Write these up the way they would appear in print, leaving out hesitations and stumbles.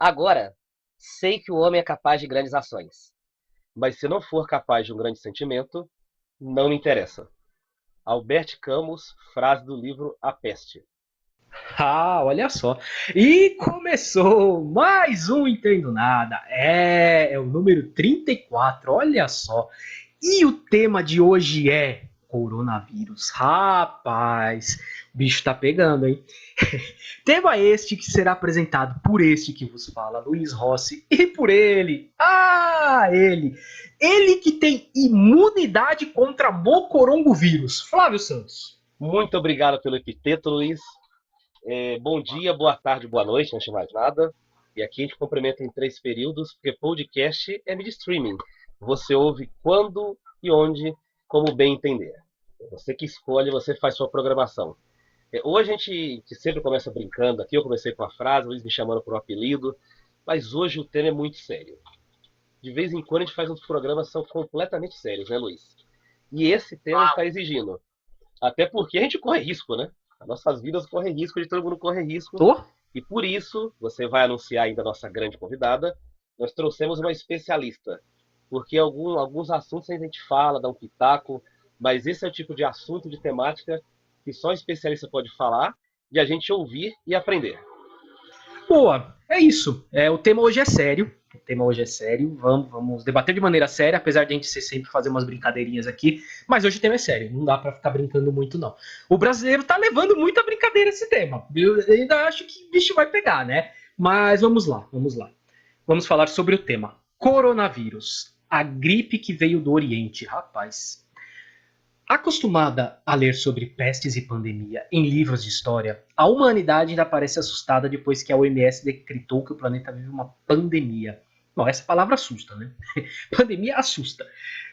Agora, sei que o homem é capaz de grandes ações, mas se não for capaz de um grande sentimento, não me interessa. Albert Camus, frase do livro A Peste. Ah, olha só. E começou mais um Entendo Nada. É o número 34, olha só. E o tema de hoje é coronavírus. Rapaz, o bicho tá pegando, hein? Tema este que será apresentado por este que vos fala, Luiz Rossi, e por ele. Ele que tem imunidade contra mocorongo-vírus. Flávio Santos. Muito obrigado pelo epiteto, Luiz. Bom dia, boa tarde, boa noite, antes de mais nada. E aqui a gente cumprimenta em três períodos, porque podcast é mídia streaming. Você ouve quando e onde, como bem entender. Você que escolhe, você faz sua programação. Hoje a gente que sempre começa brincando aqui, eu comecei com a frase, o Luiz me chamando por um apelido, mas hoje o tema é muito sério. De vez em quando a gente faz uns programas que são completamente sérios, né, Luiz? E esse tema está exigindo. Até porque a gente corre risco, né? As nossas vidas correm risco, de todo mundo corre risco. Tô? E por isso, você vai anunciar ainda a nossa grande convidada, nós trouxemos uma especialista. Porque alguns assuntos a gente fala, dá um pitaco, mas esse é o tipo de assunto, de temática, que só um especialista pode falar e a gente ouvir e aprender. Boa, é isso. O tema hoje é sério. O tema hoje é sério. Vamos debater de maneira séria, apesar de a gente sempre fazer umas brincadeirinhas aqui. Mas hoje o tema é sério. Não dá pra ficar brincando muito, não. O brasileiro tá levando muita brincadeira esse tema. Eu ainda acho que o bicho vai pegar, né? Mas vamos lá, vamos lá. Vamos falar sobre o tema: coronavírus. A gripe que veio do Oriente. Rapaz, acostumada a ler sobre pestes e pandemia em livros de história, a humanidade ainda parece assustada depois que a OMS decretou que o planeta vive uma pandemia. Bom, essa palavra assusta, né? Pandemia assusta.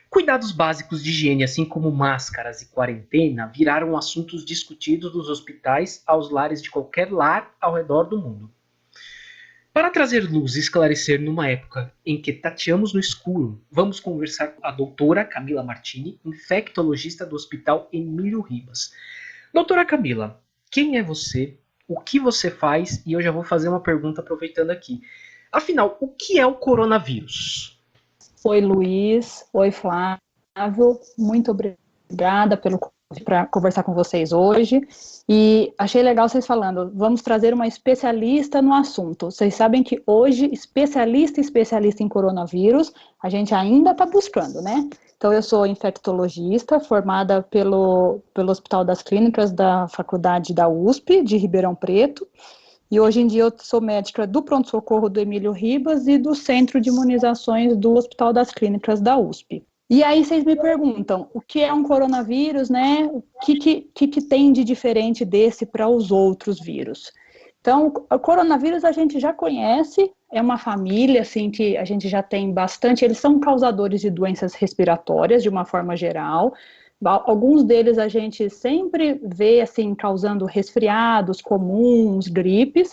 Cuidados básicos de higiene, assim como máscaras e quarentena, viraram assuntos discutidos dos hospitais aos lares de qualquer lar ao redor do mundo. Para trazer luz e esclarecer numa época em que tateamos no escuro, vamos conversar com a doutora Camila Martini, infectologista do Hospital Emílio Ribas. Doutora Camila, quem é você? O que você faz? E eu já vou fazer uma pergunta aproveitando aqui. Afinal, o que é o coronavírus? Oi, Luiz. Oi, Flávio. Muito obrigada pelo convite para conversar com vocês hoje. E achei legal vocês falando, vamos trazer uma especialista no assunto. Vocês sabem que hoje, especialista em coronavírus, a gente ainda está buscando, né? Então, eu sou infectologista, formada pelo Hospital das Clínicas da Faculdade da USP, de Ribeirão Preto. E hoje em dia eu sou médica do pronto-socorro do Emílio Ribas e do Centro de Imunizações do Hospital das Clínicas da USP. E aí vocês me perguntam, o que é um coronavírus, né? O que tem de diferente desse para os outros vírus? Então, o coronavírus a gente já conhece, é uma família, assim, que a gente já tem bastante, eles são causadores de doenças respiratórias, de uma forma geral. Alguns deles a gente sempre vê, assim, causando resfriados comuns, gripes.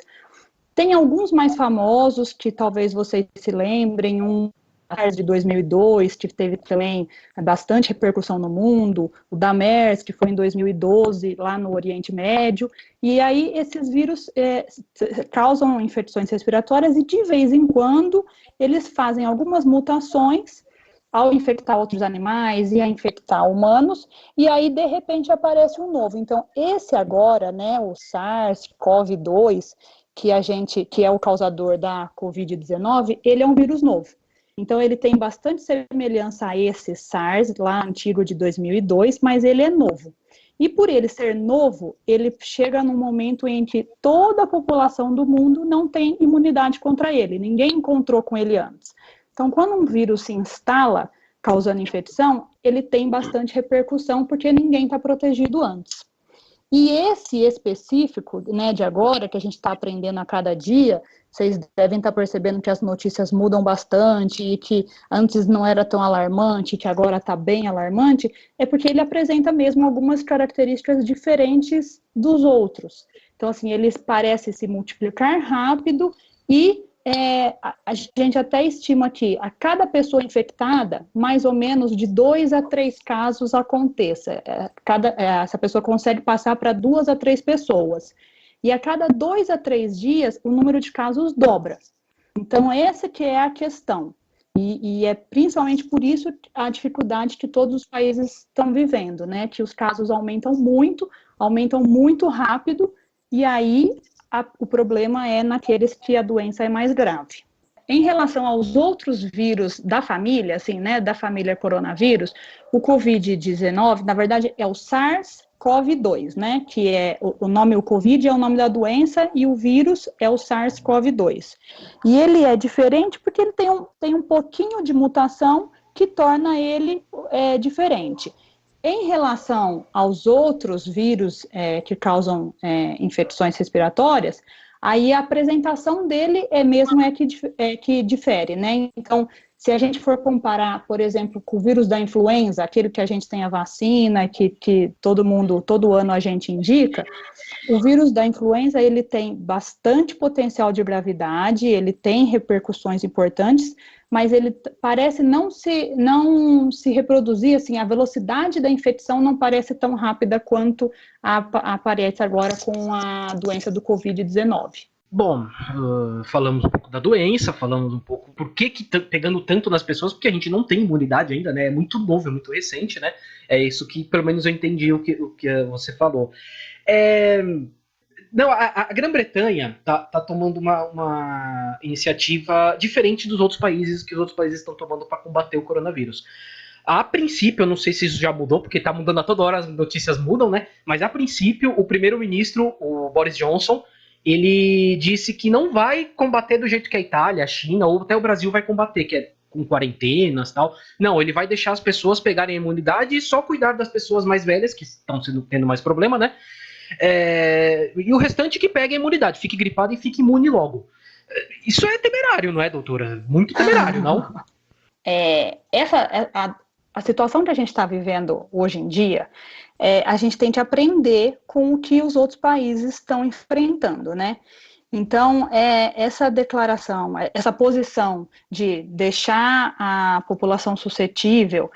Tem alguns mais famosos que talvez vocês se lembrem, um de 2002, que teve também bastante repercussão no mundo, o da MERS, que foi em 2012, lá no Oriente Médio, e aí esses vírus causam infecções respiratórias e de vez em quando eles fazem algumas mutações ao infectar outros animais e a infectar humanos, e aí de repente aparece um novo. Então, esse agora, né, o SARS-CoV-2, que é o causador da Covid-19, ele é um vírus novo. Então, ele tem bastante semelhança a esse SARS, lá antigo de 2002, mas ele é novo. E por ele ser novo, ele chega num momento em que toda a população do mundo não tem imunidade contra ele, ninguém encontrou com ele antes. Então, quando um vírus se instala causando infecção, ele tem bastante repercussão porque ninguém está protegido antes. E esse específico, né, de agora, que a gente está aprendendo a cada dia, vocês devem estar percebendo que as notícias mudam bastante e que antes não era tão alarmante, que agora está bem alarmante, é porque ele apresenta mesmo algumas características diferentes dos outros. Então, assim, eles parecem se multiplicar rápido e a gente até estima que a cada pessoa infectada, mais ou menos de 2 a 3 casos aconteça. Essa pessoa consegue passar para 2 a 3 pessoas. E a cada 2 a 3 dias, o número de casos dobra. Então, essa que é a questão. E é principalmente por isso a dificuldade que todos os países estão vivendo, né? Que os casos aumentam muito rápido, e aí o problema é naqueles que a doença é mais grave. Em relação aos outros vírus da família, assim, né, da família coronavírus, o Covid-19, na verdade, é o SARS-CoV-2, né, que é o nome, o Covid é o nome da doença e o vírus é o SARS-CoV-2. E ele é diferente porque ele tem um pouquinho de mutação que torna ele diferente. Em relação aos outros vírus que causam infecções respiratórias, aí a apresentação dele que difere, né? Então, se a gente for comparar, por exemplo, com o vírus da influenza, aquele que a gente tem a vacina, que todo ano a gente indica, o vírus da influenza, ele tem bastante potencial de gravidade, ele tem repercussões importantes, mas ele parece não se reproduzir, assim, a velocidade da infecção não parece tão rápida quanto aparece agora com a doença do Covid-19. Bom, falamos um pouco da doença, falamos um pouco por que pegando tanto nas pessoas, porque a gente não tem imunidade ainda, né? É muito novo, é muito recente, né? É isso que, pelo menos, eu entendi o que você falou. Não, a Grã-Bretanha tá tomando uma iniciativa diferente dos outros países, que os outros países estão tomando para combater o coronavírus. A princípio, eu não sei se isso já mudou, porque tá mudando a toda hora, as notícias mudam, né? Mas a princípio, o primeiro-ministro, o Boris Johnson, ele disse que não vai combater do jeito que a Itália, a China ou até o Brasil vai combater, que é com quarentenas e tal. Não, ele vai deixar as pessoas pegarem a imunidade e só cuidar das pessoas mais velhas, que estão tendo mais problema, né? E o restante que pegue a imunidade, fique gripado e fique imune logo. Isso é temerário, não é, doutora? Muito temerário, não? A situação que a gente está vivendo hoje em dia, a gente tem que aprender com o que os outros países estão enfrentando, né? Então, essa declaração, essa posição de deixar a população suscetível,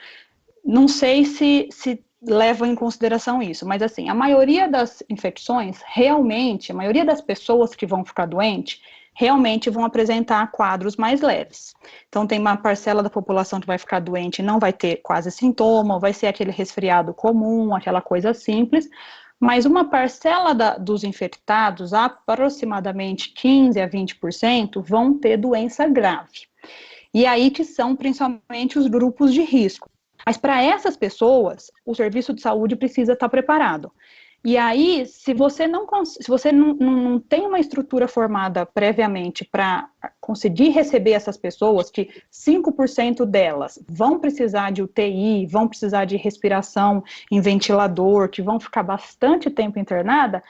não sei se leva em consideração isso, mas assim, a maioria das infecções, realmente, a maioria das pessoas que vão ficar doentes, realmente vão apresentar quadros mais leves. Então, tem uma parcela da população que vai ficar doente e não vai ter quase sintoma, vai ser aquele resfriado comum, aquela coisa simples, mas uma parcela dos infectados, aproximadamente 15% a 20%, vão ter doença grave. E aí que são principalmente os grupos de risco. Mas para essas pessoas, o serviço de saúde precisa estar preparado. E aí, se você não tem uma estrutura formada previamente para conseguir receber essas pessoas, que 5% delas vão precisar de UTI, vão precisar de respiração em ventilador, que vão ficar bastante tempo internada,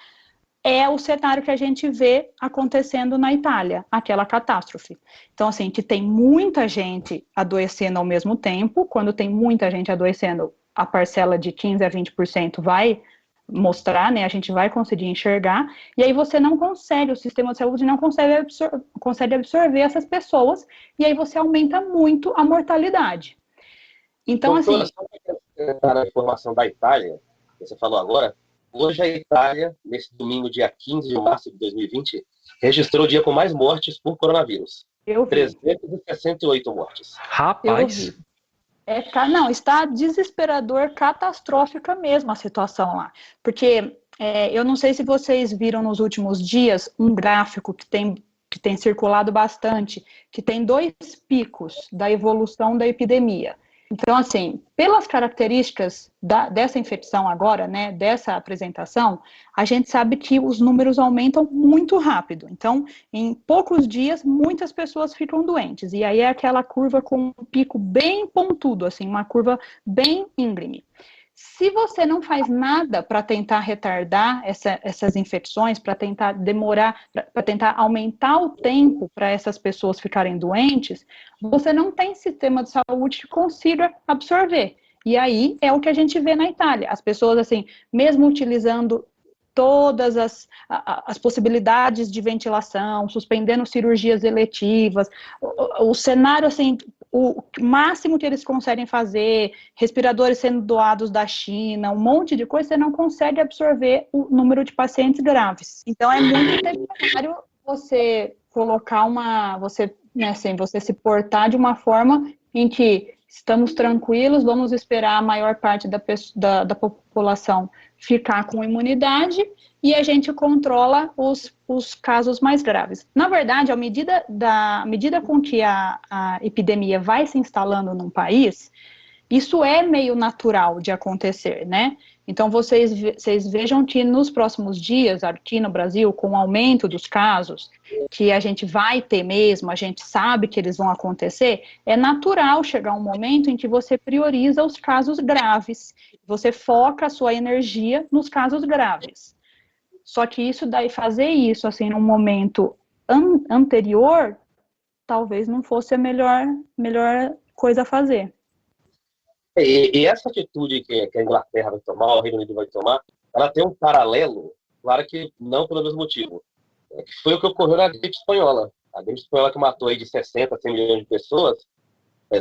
é o cenário que a gente vê acontecendo na Itália, aquela catástrofe. Então, assim, que tem muita gente adoecendo ao mesmo tempo, quando tem muita gente adoecendo, a parcela de 15% a 20% vai mostrar, né, a gente vai conseguir enxergar, e aí você não consegue, o sistema de saúde não consegue absorver essas pessoas, e aí você aumenta muito a mortalidade. Então, Doutora, assim... só para a informação da Itália, que você falou agora, hoje a Itália, nesse domingo, dia 15 de março de 2020, registrou o dia com mais mortes por coronavírus. Eu vi. 368 mortes. Rapaz. Não, está desesperador, catastrófica mesmo a situação lá. Porque eu não sei se vocês viram nos últimos dias um gráfico que tem circulado bastante, que tem 2 picos da evolução da epidemia. Então, assim, pelas características dessa infecção agora, né, dessa apresentação, a gente sabe que os números aumentam muito rápido. Então, em poucos dias, muitas pessoas ficam doentes. E aí é aquela curva com um pico bem pontudo, assim, uma curva bem íngreme. Se você não faz nada para tentar retardar essas infecções, para tentar demorar, para tentar aumentar o tempo para essas pessoas ficarem doentes, você não tem sistema de saúde que consiga absorver. E aí é o que a gente vê na Itália. As pessoas, assim, mesmo utilizando todas as possibilidades de ventilação, suspendendo cirurgias eletivas, o cenário, assim, o máximo que eles conseguem fazer, respiradores sendo doados da China, um monte de coisa, você não consegue absorver o número de pacientes graves. Então, é muito necessário você colocar você né? Assim, você se portar de uma forma em que estamos tranquilos, vamos esperar a maior parte da população ficar com imunidade e a gente controla os casos mais graves. Na verdade, à medida com que a epidemia vai se instalando num país, isso é meio natural de acontecer, né? Então, vocês vejam que nos próximos dias, aqui no Brasil, com o aumento dos casos, que a gente vai ter mesmo, a gente sabe que eles vão acontecer, é natural chegar um momento em que você prioriza os casos graves, você foca a sua energia nos casos graves. Só que fazer isso, assim, num momento anterior, talvez não fosse a melhor coisa a fazer. E essa atitude que a Inglaterra vai tomar, o Reino Unido vai tomar, ela tem um paralelo, claro que não pelo mesmo motivo, que foi o que ocorreu na gripe espanhola. A gripe espanhola que matou aí de 60 a 100 milhões de pessoas,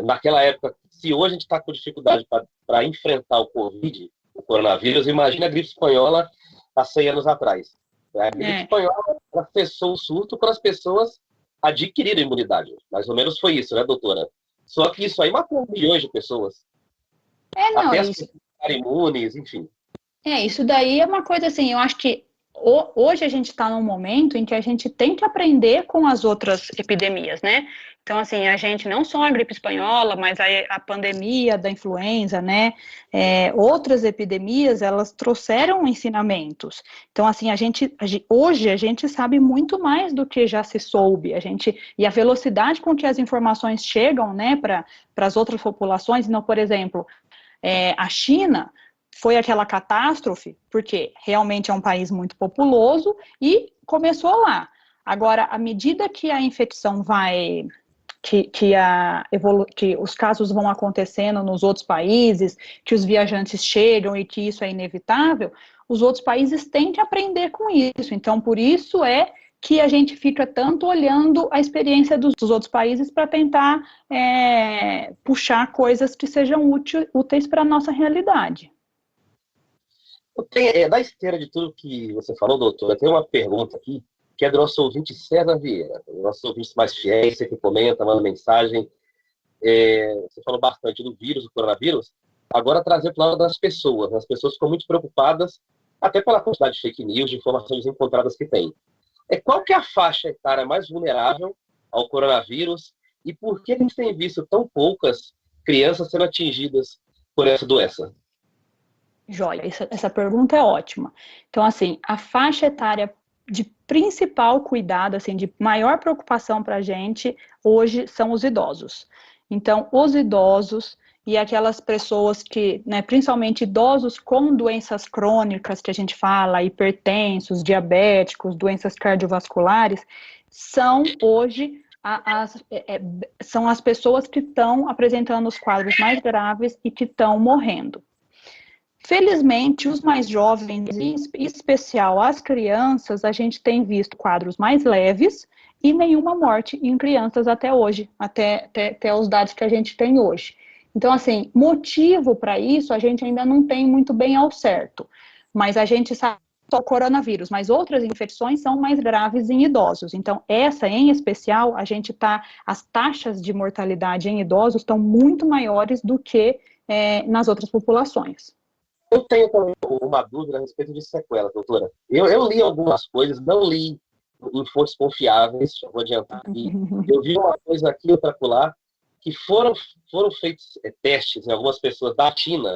naquela época, se hoje a gente está com dificuldade para enfrentar o Covid, o coronavírus, imagina a gripe espanhola há 100 anos atrás. A gripe espanhola ela cessou o surto quando as pessoas adquiriram imunidade. Mais ou menos foi isso, né, doutora? Só que isso aí matou milhões de pessoas. Não, Até as pessoas ficarem imunes, enfim. Isso daí é uma coisa assim, eu acho que hoje a gente está num momento em que a gente tem que aprender com as outras epidemias, né? Então, assim, a gente, não só a gripe espanhola, mas a pandemia da influenza, né? Outras epidemias, elas trouxeram ensinamentos. Então, assim, hoje a gente sabe muito mais do que já se soube. E a velocidade com que as informações chegam, né, para as outras populações, então, por exemplo, a China foi aquela catástrofe, porque realmente é um país muito populoso e começou lá. Agora, à medida que a infecção vai, que os casos vão acontecendo nos outros países, que os viajantes chegam e que isso é inevitável, os outros países têm que aprender com isso. Então, por isso é que a gente fica tanto olhando a experiência dos outros países para tentar puxar coisas que sejam úteis para a nossa realidade. Na esteira de tudo que você falou, doutora, tem uma pergunta aqui, que é do nosso ouvinte César Vieira, nossos ouvintes mais fiéis, você que comenta, manda mensagem. Você falou bastante do vírus, do coronavírus, agora trazer para o lado das pessoas. As pessoas ficam muito preocupadas, até pela quantidade de fake news, de informações encontradas que tem. Qual que é a faixa etária mais vulnerável ao coronavírus e por que a gente tem visto tão poucas crianças sendo atingidas por essa doença? Joia, essa pergunta é ótima. Então, assim, a faixa etária de principal cuidado, assim, de maior preocupação para a gente hoje são os idosos. Então, os idosos e aquelas pessoas que, né, principalmente idosos com doenças crônicas, que a gente fala, hipertensos, diabéticos, doenças cardiovasculares, são hoje são as pessoas que estão apresentando os quadros mais graves e que estão morrendo. Felizmente, os mais jovens, em especial as crianças, a gente tem visto quadros mais leves e nenhuma morte em crianças até hoje, até os dados que a gente tem hoje. Então, assim, motivo para isso a gente ainda não tem muito bem ao certo, mas a gente sabe só o coronavírus, mas outras infecções são mais graves em idosos. Então, essa em especial, as taxas de mortalidade em idosos estão muito maiores do que nas outras populações. Eu tenho uma dúvida a respeito de sequela, doutora. Eu li algumas coisas, não li em fontes confiáveis, vou adiantar aqui. Eu vi uma coisa aqui, outra acolá, que foram feitos testes em algumas pessoas da China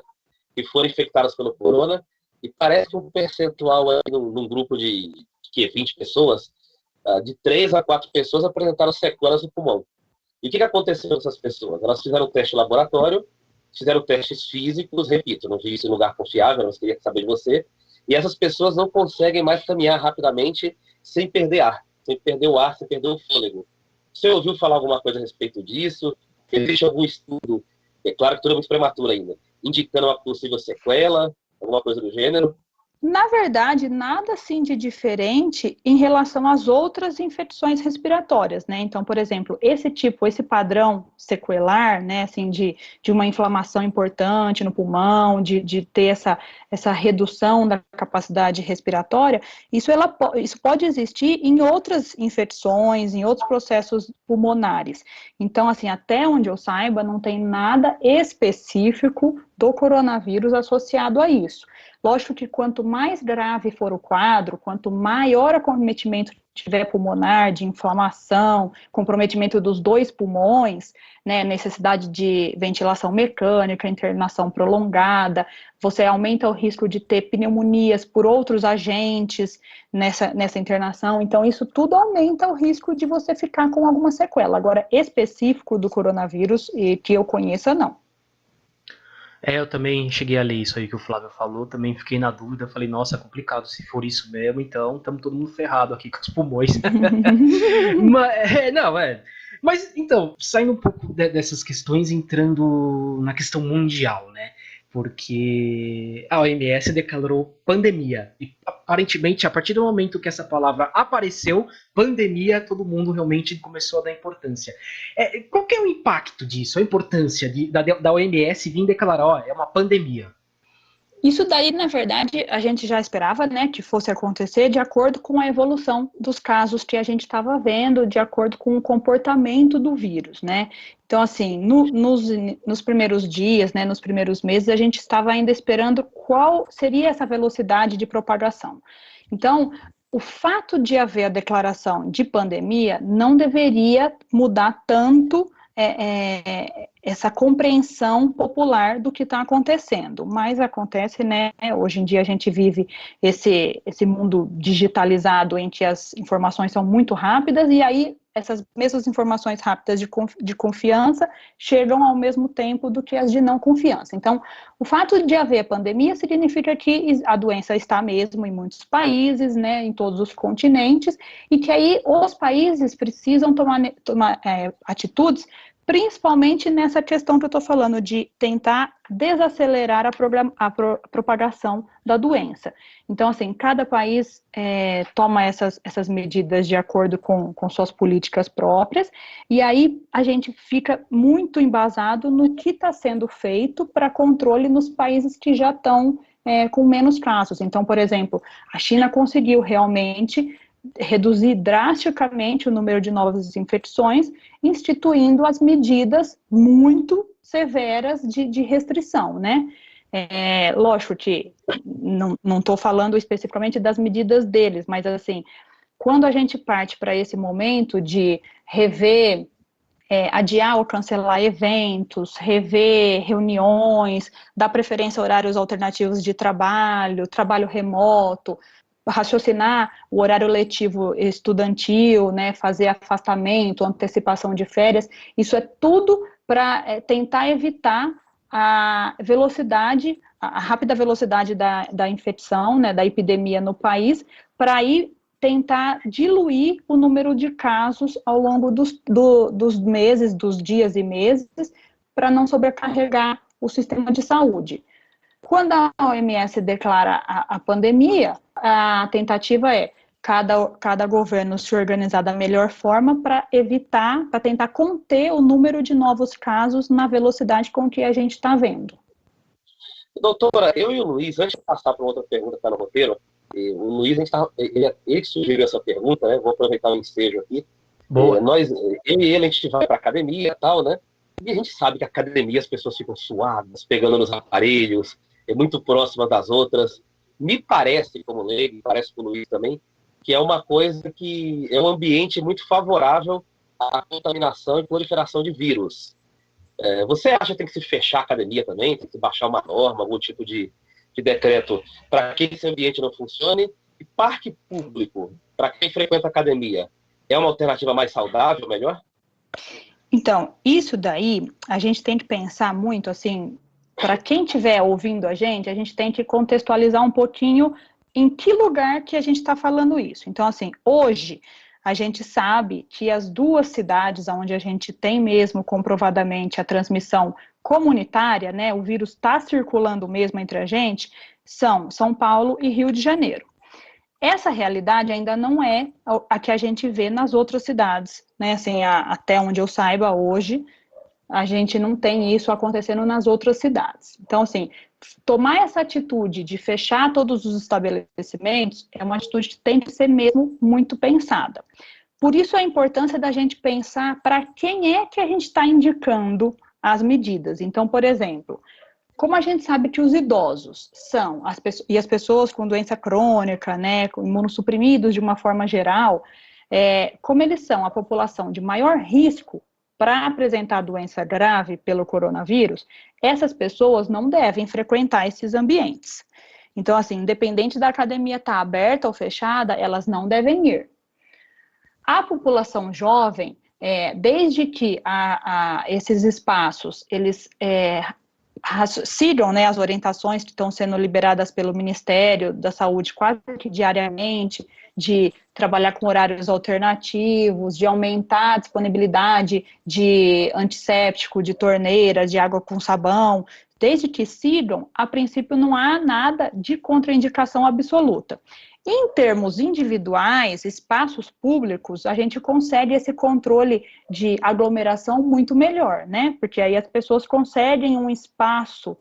que foram infectadas pelo corona, e parece que um percentual aí num grupo de 20 pessoas, de 3 a 4 pessoas apresentaram sequelas no pulmão. E o que aconteceu com essas pessoas? Elas fizeram um teste laboratório, fizeram testes físicos, repito, não vi isso em lugar confiável, mas queria saber de você, e essas pessoas não conseguem mais caminhar rapidamente sem perder ar, sem perder o ar, sem perder o fôlego. Você ouviu falar alguma coisa a respeito disso? Existe algum estudo, é claro que tudo é muito prematuro ainda, indicando uma possível sequela, alguma coisa do gênero? Na verdade, nada assim de diferente em relação às outras infecções respiratórias, né? Então, por exemplo, esse padrão sequelar, né, assim, de uma inflamação importante no pulmão, de ter essa redução da capacidade respiratória, isso pode existir em outras infecções, em outros processos pulmonares. Então, assim, até onde eu saiba, não tem nada específico do coronavírus associado a isso. Lógico que quanto mais grave for o quadro, quanto maior acometimento tiver pulmonar, de inflamação, comprometimento dos dois pulmões, né, necessidade de ventilação mecânica, internação prolongada, você aumenta o risco de ter pneumonias por outros agentes nessa internação, então isso tudo aumenta o risco de você ficar com alguma sequela. Agora, específico do coronavírus, e que eu conheça, não. Eu também cheguei a ler isso aí que o Flávio falou, também fiquei na dúvida, falei, nossa, é complicado, se for isso mesmo, então estamos todo mundo ferrado aqui com os pulmões. Mas, então, saindo um pouco dessas questões, entrando na questão mundial, né? Porque a OMS declarou pandemia. E aparentemente, a partir do momento que essa palavra apareceu, pandemia, todo mundo realmente começou a dar importância. Qual que é o impacto disso, a importância da OMS vir declarar, ó, é uma pandemia? Isso daí, na verdade, a gente já esperava, né, que fosse acontecer de acordo com a evolução dos casos que a gente estava vendo, de acordo com o comportamento do vírus, né? Então, assim, nos primeiros dias, né, nos primeiros meses, a gente estava ainda esperando qual seria essa velocidade de propagação. Então, o fato de haver a declaração de pandemia não deveria mudar tanto essa compreensão popular do que está acontecendo, mas acontece, né, hoje em dia a gente vive esse mundo digitalizado em que as informações são muito rápidas, e aí essas mesmas informações rápidas de confiança chegam ao mesmo tempo do que as de não confiança. Então, o fato de haver pandemia significa que a doença está mesmo em muitos países, né, em todos os continentes, e que aí os países precisam tomar atitudes, principalmente nessa questão que eu estou falando, de tentar desacelerar a propagação da doença. Então, assim, cada país toma essas medidas de acordo com suas políticas próprias, e aí a gente fica muito embasado no que está sendo feito para controle nos países que já estão com menos casos. Então, por exemplo, a China conseguiu realmente reduzir drasticamente o número de novas infecções, instituindo as medidas muito severas de restrição, né? Lógico que não estou falando especificamente das medidas deles, mas assim, quando a gente parte para esse momento de rever, adiar ou cancelar eventos, rever reuniões, dar preferência a horários alternativos de trabalho remoto, raciocinar o horário letivo estudantil, né, fazer afastamento, antecipação de férias, isso é tudo para tentar evitar a velocidade, a rápida velocidade da infecção, né, da epidemia no país, para aí tentar diluir o número de casos ao longo dos meses, dos dias e meses, para não sobrecarregar o sistema de saúde. Quando a OMS declara a pandemia, a tentativa é cada governo se organizar da melhor forma para evitar, para tentar conter o número de novos casos na velocidade com que a gente está vendo. Doutora, eu e o Luiz, antes de passar para outra pergunta que está no roteiro, o Luiz, ele sugeriu essa pergunta, né? Vou aproveitar o ensejo aqui. Boa. Eu e ele, a gente vai para academia e tal, né? E a gente sabe que a academia as pessoas ficam suadas, pegando nos aparelhos, muito próximas das outras. Me parece, como leigo, parece com o Luiz também, que é uma coisa que é um ambiente muito favorável à contaminação e proliferação de vírus. Você acha que tem que se fechar a academia também? Tem que baixar uma norma, algum tipo de decreto para que esse ambiente não funcione? E parque público, para quem frequenta a academia, é uma alternativa mais saudável, melhor? Então, isso daí, a gente tem que pensar muito, assim, para quem estiver ouvindo a gente tem que contextualizar um pouquinho em que lugar que a gente está falando isso. Então, assim, hoje, a gente sabe que as duas cidades onde a gente tem mesmo comprovadamente a transmissão comunitária, né, o vírus está circulando mesmo entre a gente, são São Paulo e Rio de Janeiro. Essa realidade ainda não é a que a gente vê nas outras cidades, né? Assim, até onde eu saiba hoje, a gente não tem isso acontecendo nas outras cidades. Então, assim, tomar essa atitude de fechar todos os estabelecimentos é uma atitude que tem que ser mesmo muito pensada. Por isso a importância da gente pensar para quem é que a gente está indicando as medidas. Então, por exemplo, como a gente sabe que os idosos são, e as pessoas com doença crônica, né, com imunossuprimidos de uma forma geral, como eles são a população de maior risco para apresentar doença grave pelo coronavírus, essas pessoas não devem frequentar esses ambientes. Então, assim, independente da academia estar aberta ou fechada, elas não devem ir. A população jovem, desde que esses espaços, eles sigam, né, as orientações que estão sendo liberadas pelo Ministério da Saúde quase que diariamente, de trabalhar com horários alternativos, de aumentar a disponibilidade de antisséptico, de torneira, de água com sabão, desde que sigam, a princípio não há nada de contraindicação absoluta. Em termos individuais, espaços públicos, a gente consegue esse controle de aglomeração muito melhor, né? Porque aí as pessoas conseguem um espaço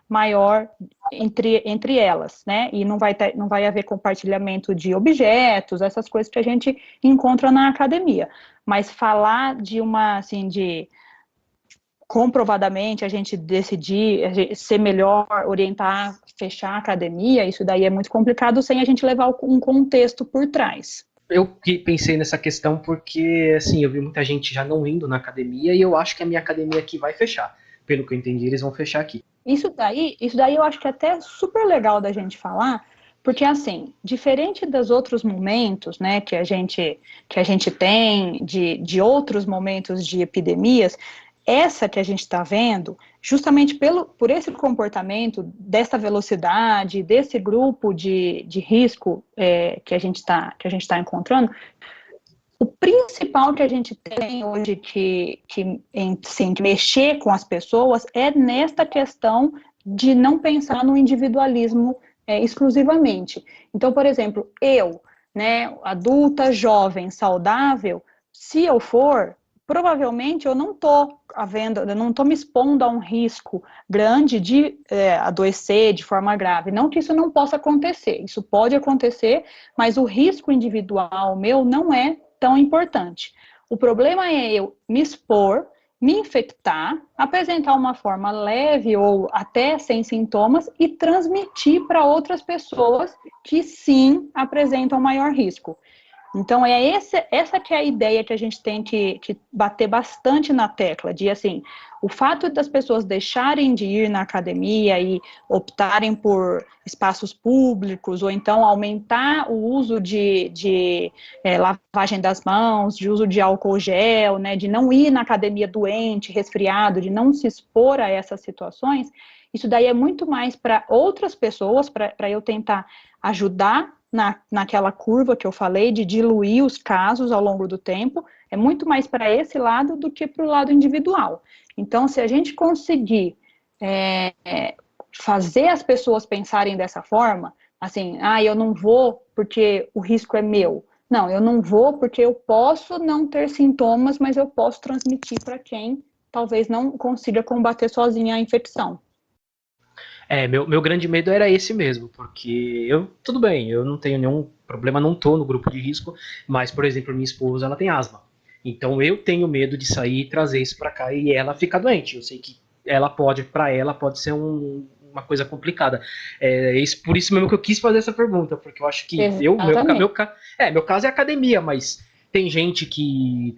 maior entre elas, né? E não vai haver compartilhamento de objetos, essas coisas que a gente encontra na academia. Mas falar de comprovadamente a gente decidir ser melhor, orientar, fechar a academia, isso daí é muito complicado sem a gente levar um contexto por trás. Eu pensei nessa questão porque, assim, eu vi muita gente já não indo na academia e eu acho que a minha academia aqui vai fechar. Pelo que eu entendi, eles vão fechar aqui. Isso daí eu acho que é até super legal da gente falar, porque, assim, diferente dos outros momentos, né, que a gente tem, de outros momentos de epidemias, essa que a gente está vendo, justamente por esse comportamento, dessa velocidade, desse grupo de risco que a gente está encontrando, o principal que a gente tem hoje que mexer com as pessoas é nesta questão de não pensar no individualismo exclusivamente. Então, por exemplo, eu, né, adulta, jovem, saudável, se eu for, provavelmente eu não estou me expondo a um risco grande de adoecer de forma grave. Não que isso não possa acontecer, isso pode acontecer, mas o risco individual meu não é tão importante. O problema é eu me expor, me infectar, apresentar uma forma leve ou até sem sintomas e transmitir para outras pessoas que sim apresentam maior risco. Então, essa que é a ideia que a gente tem que bater bastante na tecla, de, assim, o fato das pessoas deixarem de ir na academia e optarem por espaços públicos, ou então aumentar o uso de lavagem das mãos, de uso de álcool gel, né, de não ir na academia doente, resfriado, de não se expor a essas situações, isso daí é muito mais para outras pessoas, para eu tentar ajudar naquela curva que eu falei, de diluir os casos ao longo do tempo, é muito mais para esse lado do que para o lado individual. Então, se a gente conseguir fazer as pessoas pensarem dessa forma, assim, eu não vou porque o risco é meu. Não, eu não vou porque eu posso não ter sintomas, mas eu posso transmitir para quem talvez não consiga combater sozinha a infecção. Meu grande medo era esse mesmo, porque tudo bem, eu não tenho nenhum problema, não tô no grupo de risco, mas, por exemplo, minha esposa, ela tem asma. Então eu tenho medo de sair e trazer isso para cá e ela ficar doente. Eu sei que para ela pode ser uma coisa complicada. Por isso mesmo que eu quis fazer essa pergunta, porque eu acho que meu caso é academia, mas tem gente que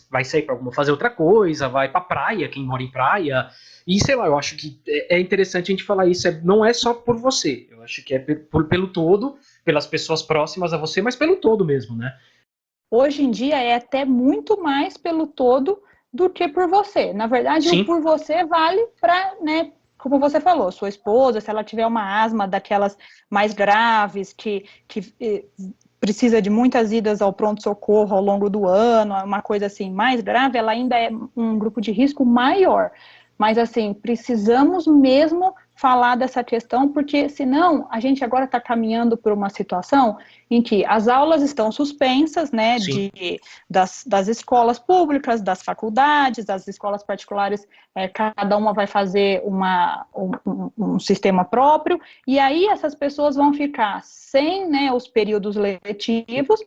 vai sair para fazer outra coisa, vai para praia, quem mora em praia. E sei lá, eu acho que é interessante a gente falar isso, não é só por você, eu acho que é pelo todo, pelas pessoas próximas a você, mas pelo todo mesmo, né? Hoje em dia é até muito mais pelo todo do que por você. Na verdade, Sim. O por você vale para, né, como você falou, sua esposa, se ela tiver uma asma daquelas mais graves, que precisa de muitas idas ao pronto-socorro ao longo do ano, uma coisa assim mais grave, ela ainda é um grupo de risco maior. Mas, assim, precisamos mesmo falar dessa questão, porque senão a gente agora está caminhando por uma situação em que as aulas estão suspensas, né, das escolas públicas, das faculdades, das escolas particulares, cada uma vai fazer um sistema próprio, e aí essas pessoas vão ficar sem, né, os períodos letivos,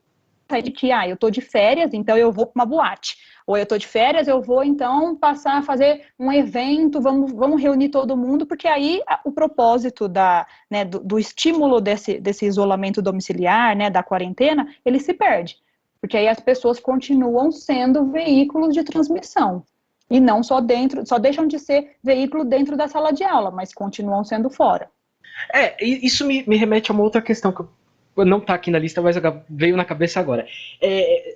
de que, eu tô de férias, então eu vou para uma boate, ou eu tô de férias, eu vou então passar a fazer um evento, vamos reunir todo mundo, porque aí o propósito do estímulo desse isolamento domiciliar, né, da quarentena, ele se perde, porque aí as pessoas continuam sendo veículos de transmissão, e não só deixam de ser veículo dentro da sala de aula, mas continuam sendo fora. Isso me remete a uma outra questão que não está aqui na lista, mas veio na cabeça agora.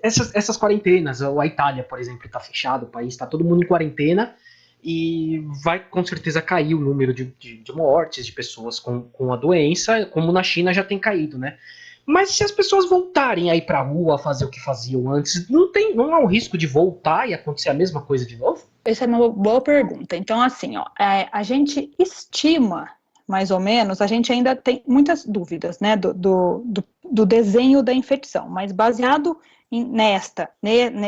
Essas quarentenas, a Itália, por exemplo, está fechado, o país está todo mundo em quarentena e vai com certeza cair o número de mortes de pessoas com a doença, como na China já tem caído, né? Mas se as pessoas voltarem a ir para a rua a fazer o que faziam antes, não há um risco de voltar e acontecer a mesma coisa de novo? Essa é uma boa pergunta. Então, assim, a gente estima, mais ou menos, a gente ainda tem muitas dúvidas, né, do desenho da infecção, mas baseado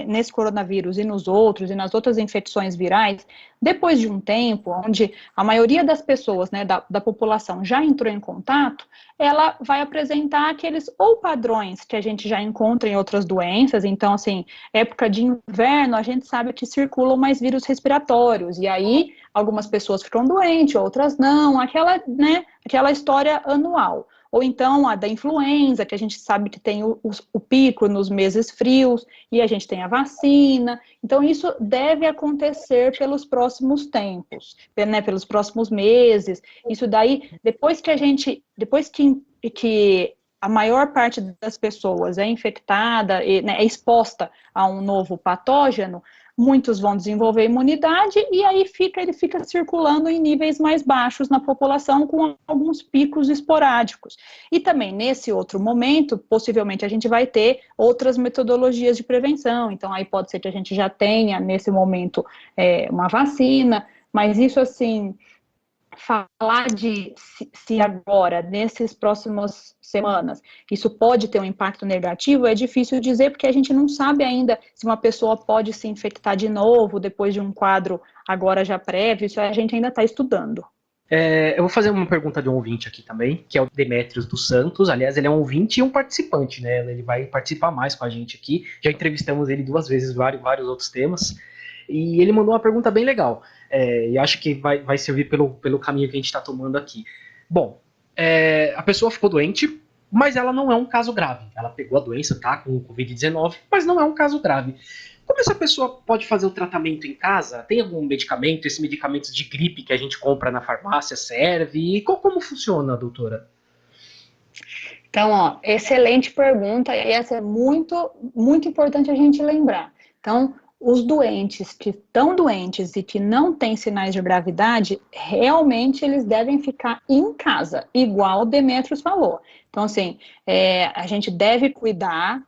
nesse coronavírus e nos outros, e nas outras infecções virais, depois de um tempo, onde a maioria das pessoas, né, da população já entrou em contato, ela vai apresentar aqueles ou padrões que a gente já encontra em outras doenças, então, assim, época de inverno, a gente sabe que circulam mais vírus respiratórios, e aí algumas pessoas ficam doentes, outras não, aquela história anual. Ou então a da influenza, que a gente sabe que tem o pico nos meses frios, e a gente tem a vacina. Então, isso deve acontecer pelos próximos tempos, né, pelos próximos meses. Isso daí, depois que a maior parte das pessoas é infectada, é exposta a um novo patógeno, muitos vão desenvolver imunidade e aí ele fica circulando em níveis mais baixos na população com alguns picos esporádicos. E também, nesse outro momento, possivelmente a gente vai ter outras metodologias de prevenção. Então, aí pode ser que a gente já tenha, nesse momento, uma vacina, mas isso, assim, falar de se agora, nessas próximas semanas, isso pode ter um impacto negativo, é difícil dizer, porque a gente não sabe ainda se uma pessoa pode se infectar de novo, depois de um quadro agora já prévio, isso a gente ainda está estudando. Eu vou fazer uma pergunta de um ouvinte aqui também, que é o Demétrios dos Santos. Aliás, ele é um ouvinte e um participante, né? Ele vai participar mais com a gente aqui. Já entrevistamos ele 2 vezes, vários outros temas. E ele mandou uma pergunta bem legal. E acho que vai servir pelo caminho que a gente está tomando aqui. Bom, a pessoa ficou doente, mas ela não é um caso grave. Ela pegou a doença, tá, com o Covid-19, mas não é um caso grave. Como essa pessoa pode fazer o tratamento em casa? Tem algum medicamento? Esse medicamento de gripe que a gente compra na farmácia serve? E como funciona, doutora? Então, excelente pergunta, e essa é muito, muito importante a gente lembrar. Então, os doentes que estão doentes e que não têm sinais de gravidade, realmente eles devem ficar em casa, igual o Demetrios falou. Então, assim, a gente deve cuidar,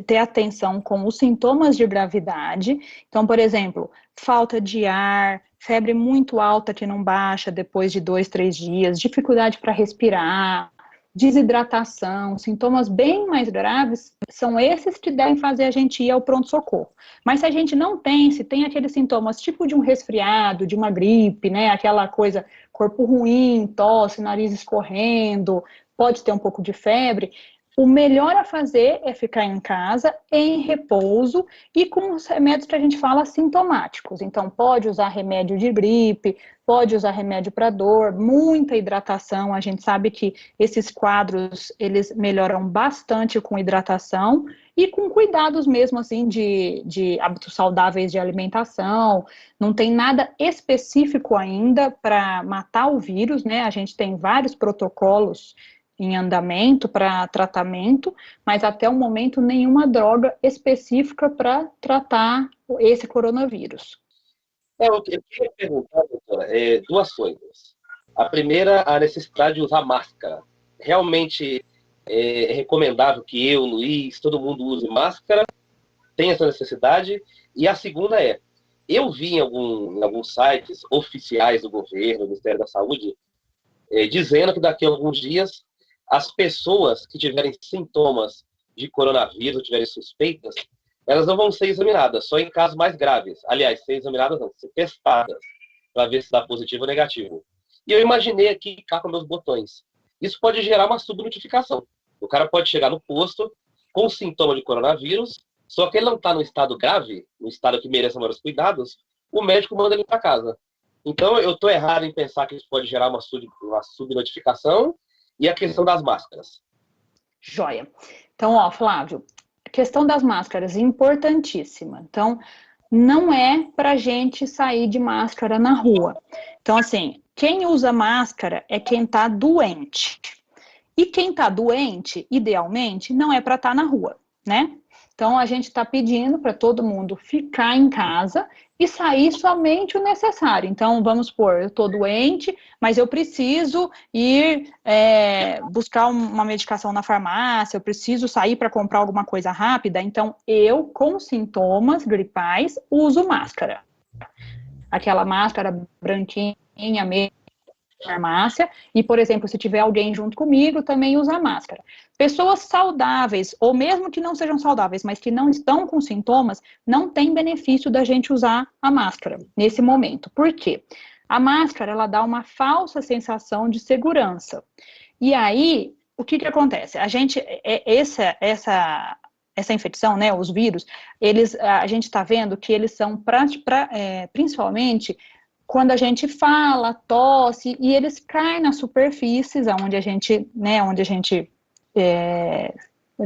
ter atenção com os sintomas de gravidade. Então, por exemplo, falta de ar, febre muito alta que não baixa depois de 2, 3 dias, dificuldade para respirar, desidratação, sintomas bem mais graves, são esses que devem fazer a gente ir ao pronto-socorro. Mas se a gente não tem, se tem aqueles sintomas tipo de um resfriado, de uma gripe, né, aquela coisa, corpo ruim, tosse, nariz escorrendo, pode ter um pouco de febre, o melhor a fazer é ficar em casa, em repouso e com os remédios que a gente fala sintomáticos. Então, pode usar remédio de gripe, pode usar remédio para dor, muita hidratação. A gente sabe que esses quadros, eles melhoram bastante com hidratação e com cuidados mesmo, assim, de hábitos saudáveis de alimentação. Não tem nada específico ainda para matar o vírus, né? A gente tem vários protocolos em andamento para tratamento, mas até o momento nenhuma droga específica para tratar esse coronavírus. Eu queria perguntar, doutora, 2 coisas. A primeira, a necessidade de usar máscara. Realmente é recomendável que eu, Luiz, todo mundo use máscara? Tem essa necessidade? E a segunda eu vi em alguns sites oficiais do governo, do Ministério da Saúde, dizendo que daqui a alguns dias as pessoas que tiverem sintomas de coronavírus, ou tiverem suspeitas, elas não vão ser examinadas, só em casos mais graves. Aliás, ser examinadas não, ser testadas, para ver se dá positivo ou negativo. E eu imaginei aqui cá com meus botões. Isso pode gerar uma subnotificação. O cara pode chegar no posto com sintoma de coronavírus, só que ele não está no estado grave, no estado que merece maiores cuidados, o médico manda ele para casa. Então, eu estou errado em pensar que isso pode gerar uma subnotificação. E a questão das máscaras. Joia. Então, ó, Flávio, a questão das máscaras, importantíssima. Então, não é para gente sair de máscara na rua. Então, assim, quem usa máscara é quem está doente. E quem está doente, idealmente, não é para estar na rua, né? Então, a gente está pedindo para todo mundo ficar em casa e sair somente o necessário. Então, vamos supor, eu estou doente, mas eu preciso ir buscar uma medicação na farmácia, eu preciso sair para comprar alguma coisa rápida. Então, eu, com sintomas gripais, uso máscara. Aquela máscara branquinha mesmo, farmácia, e, por exemplo, se tiver alguém junto comigo, também usa máscara. Pessoas saudáveis, ou mesmo que não sejam saudáveis, mas que não estão com sintomas, não tem benefício da gente usar a máscara nesse momento. Por quê? A máscara, ela dá uma falsa sensação de segurança. E aí, o que acontece? A gente, essa infecção, né, os vírus, a gente está vendo que eles são principalmente quando a gente fala, tosse, e eles caem nas superfícies onde a gente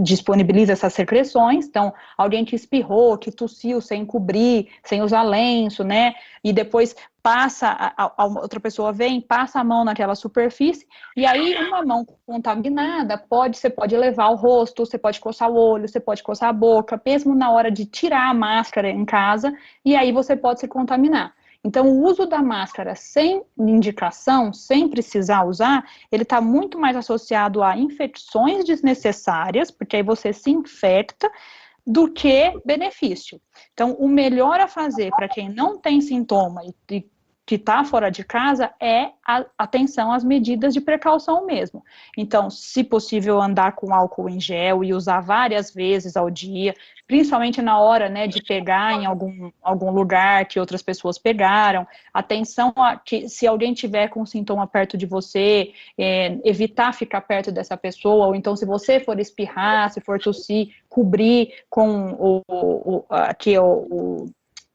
disponibiliza essas secreções. Então, alguém que espirrou, que tossiu sem cobrir, sem usar lenço, né, e depois a outra pessoa vem, passa a mão naquela superfície, e aí uma mão contaminada, você pode levar o rosto, você pode coçar o olho, você pode coçar a boca, mesmo na hora de tirar a máscara em casa, e aí você pode se contaminar. Então, o uso da máscara sem indicação, sem precisar usar, ele está muito mais associado a infecções desnecessárias, porque aí você se infecta, do que benefício. Então, o melhor a fazer para quem não tem sintoma e que está fora de casa é a atenção às medidas de precaução mesmo. Então, se possível, andar com álcool em gel e usar várias vezes ao dia, principalmente na hora, né, de pegar em algum lugar que outras pessoas pegaram. Atenção a que se alguém tiver com sintoma perto de você, evitar ficar perto dessa pessoa, ou então se você for espirrar, se for tossir, cobrir com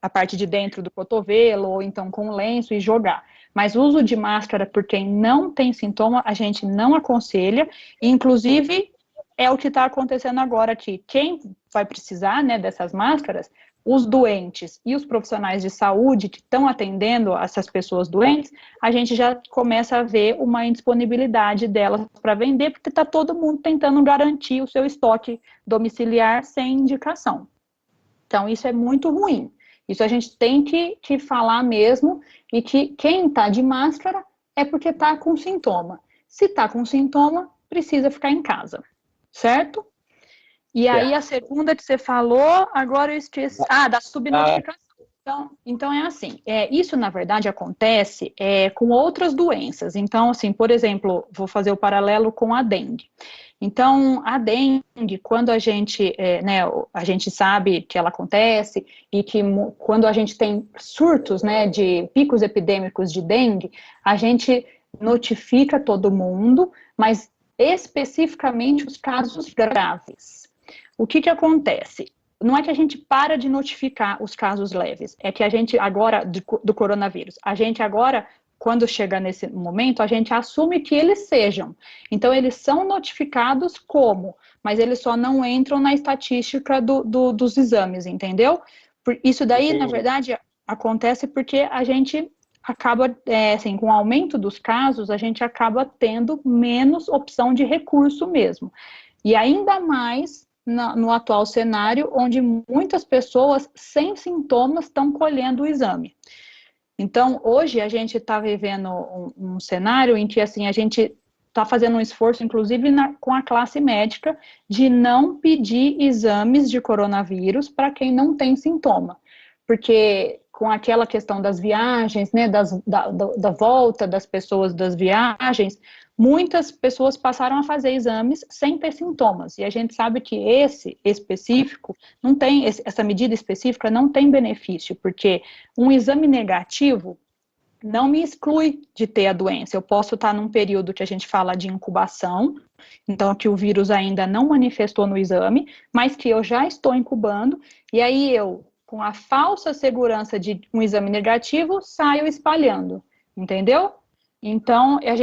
a parte de dentro do cotovelo, ou então com lenço e jogar. Mas o uso de máscara por quem não tem sintoma, a gente não aconselha, inclusive é o que está acontecendo agora aqui. Quem vai precisar, né, dessas máscaras, os doentes e os profissionais de saúde que estão atendendo essas pessoas doentes, a gente já começa a ver uma indisponibilidade delas para vender, porque está todo mundo tentando garantir o seu estoque domiciliar sem indicação. Então, isso é muito ruim. Isso a gente tem que falar mesmo, e que quem está de máscara é porque está com sintoma. Se está com sintoma, precisa ficar em casa, certo? E aí a segunda que você falou, agora eu esqueci. Da subnotificação. Então é assim, isso na verdade acontece com outras doenças. Então, assim, por exemplo, vou fazer o paralelo com a dengue. Então, a dengue, quando a gente sabe que ela acontece, e que quando a gente tem surtos, né, de picos epidêmicos de dengue, a gente notifica todo mundo, mas especificamente os casos graves. O que acontece? Não é que a gente para de notificar os casos leves, é que a gente agora, do coronavírus, a gente agora, quando chega nesse momento, a gente assume que eles sejam. Então, eles são notificados como, mas eles só não entram na estatística dos exames, entendeu? Isso daí, na verdade, acontece porque a gente acaba, assim, com o aumento dos casos, a gente acaba tendo menos opção de recurso mesmo. E ainda mais no atual cenário, onde muitas pessoas sem sintomas estão colhendo o exame. Então, hoje a gente está vivendo um cenário em que, assim, a gente está fazendo um esforço, inclusive com a classe médica, de não pedir exames de coronavírus para quem não tem sintoma. Porque com aquela questão das viagens, né, da volta das pessoas das viagens, muitas pessoas passaram a fazer exames sem ter sintomas, e a gente sabe que esse específico, não tem, essa medida específica não tem benefício, porque um exame negativo não me exclui de ter a doença. Eu posso estar num período que a gente fala de incubação, então que o vírus ainda não manifestou no exame, mas que eu já estou incubando, e aí eu, com a falsa segurança de um exame negativo, saio espalhando, entendeu? Então, a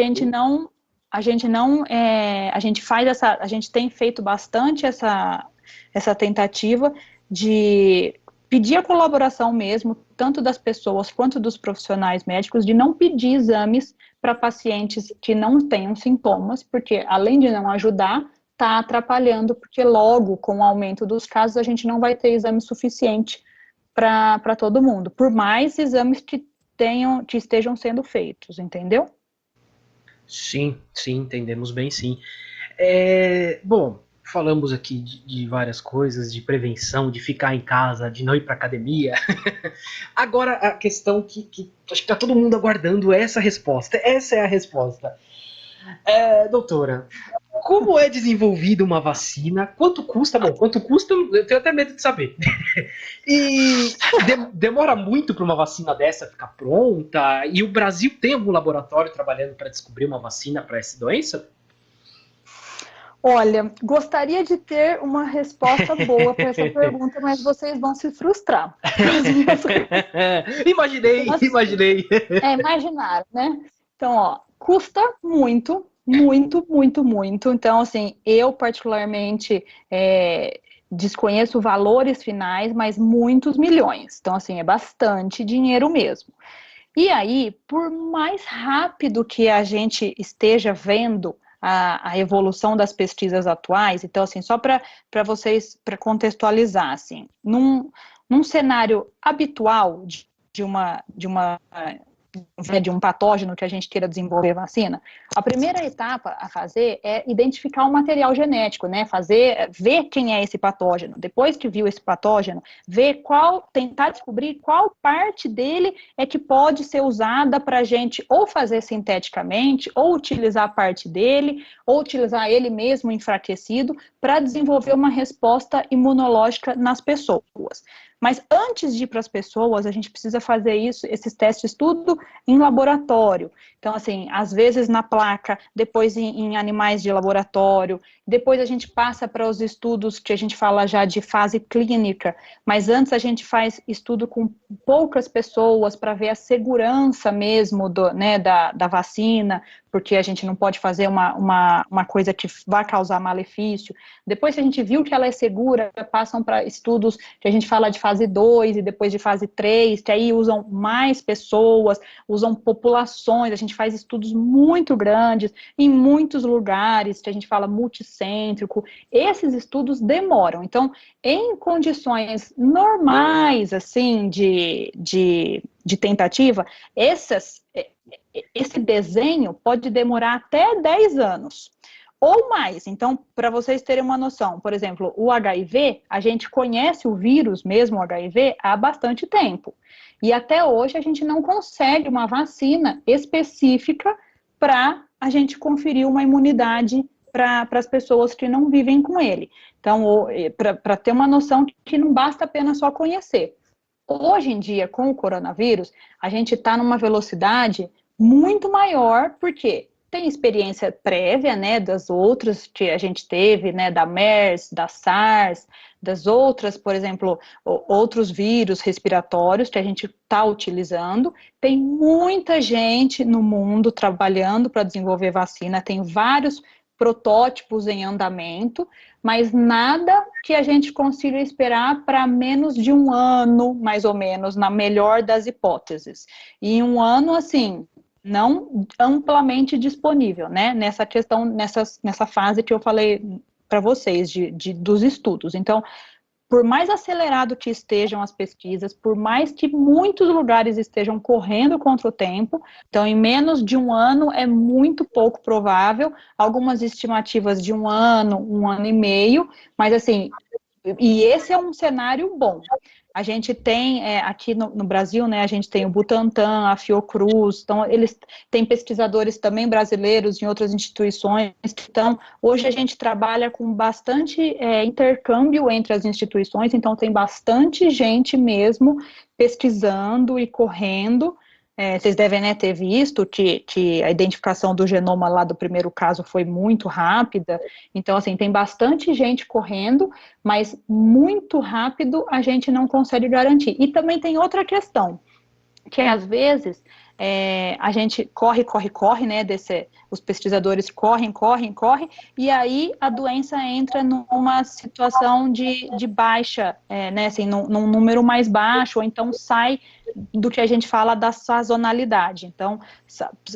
gente tem feito bastante essa tentativa de pedir a colaboração mesmo, tanto das pessoas quanto dos profissionais médicos, de não pedir exames para pacientes que não tenham sintomas, porque além de não ajudar, está atrapalhando, porque logo, com o aumento dos casos, a gente não vai ter exame suficiente para todo mundo, por mais exames que estejam sendo feitos, entendeu? Sim, entendemos bem, sim. Bom, falamos aqui de várias coisas, de prevenção, de ficar em casa, de não ir para academia. Agora, a questão que acho que está todo mundo aguardando essa resposta. Essa é a resposta. Doutora, como é desenvolvida uma vacina? Quanto custa? Bom, quanto custa, eu tenho até medo de saber. E demora muito para uma vacina dessa ficar pronta? E o Brasil tem algum laboratório trabalhando para descobrir uma vacina para essa doença? Olha, gostaria de ter uma resposta boa para essa pergunta, mas vocês vão se frustrar. Imaginei. Imaginaram, né? Então, ó, custa muito, muito, muito, muito. Então, assim, eu particularmente desconheço valores finais, mas muitos milhões. Então, assim, é bastante dinheiro mesmo. E aí, por mais rápido que a gente esteja vendo a evolução das pesquisas atuais, então, assim, só para vocês, para contextualizar, assim, num cenário habitual de um patógeno que a gente queira desenvolver vacina, a primeira etapa a fazer é identificar o material genético, né? Ver quem é esse patógeno. Depois que viu esse patógeno, tentar descobrir qual parte dele é que pode ser usada para a gente ou fazer sinteticamente, ou utilizar a parte dele, ou utilizar ele mesmo enfraquecido para desenvolver uma resposta imunológica nas pessoas. Mas antes de ir para as pessoas, a gente precisa fazer esses testes tudo em laboratório. Então, assim, às vezes na placa, depois em animais de laboratório, depois a gente passa para os estudos que a gente fala já de fase clínica, mas antes a gente faz estudo com poucas pessoas para ver a segurança mesmo da vacina, porque a gente não pode fazer uma coisa que vai causar malefício. Depois que a gente viu que ela é segura, passam para estudos que a gente fala de fase 2 e depois de fase 3, que aí usam mais pessoas, usam populações, a gente faz estudos muito grandes, em muitos lugares, que a gente fala multicêntrico. Esses estudos demoram. Então, em condições normais, assim, de tentativa, esse desenho pode demorar até 10 anos ou mais. Então, para vocês terem uma noção, por exemplo, o HIV, a gente conhece o vírus mesmo, o HIV, há bastante tempo. E até hoje a gente não consegue uma vacina específica para a gente conferir uma imunidade para as pessoas que não vivem com ele. Então, para ter uma noção que não basta apenas só conhecer. Hoje em dia, com o coronavírus, a gente está numa velocidade muito maior, porque tem experiência prévia, né, das outras que a gente teve, né, da MERS, da SARS, das outras, por exemplo, outros vírus respiratórios que a gente está utilizando. Tem muita gente no mundo trabalhando para desenvolver vacina, tem vários protótipos em andamento, mas nada que a gente consiga esperar para menos de um ano, mais ou menos, na melhor das hipóteses. E em um ano, assim, não amplamente disponível, né? Nessa questão, nessa fase que eu falei para vocês, dos estudos. Então, por mais acelerado que estejam as pesquisas, por mais que muitos lugares estejam correndo contra o tempo, então em menos de um ano é muito pouco provável, algumas estimativas de um ano e meio, mas assim, e esse é um cenário bom. A gente tem, aqui no Brasil, né, a gente tem o Butantan, a Fiocruz, então eles têm pesquisadores também brasileiros em outras instituições, então hoje a gente trabalha com bastante intercâmbio entre as instituições, então tem bastante gente mesmo pesquisando e correndo. Vocês devem, né, ter visto que a identificação do genoma lá do primeiro caso foi muito rápida, então, assim, tem bastante gente correndo, mas muito rápido a gente não consegue garantir. E também tem outra questão, que às vezes a gente corre, né, os pesquisadores correm, e aí a doença entra numa situação de baixa, né, assim, num número mais baixo, ou então sai do que a gente fala da sazonalidade. Então,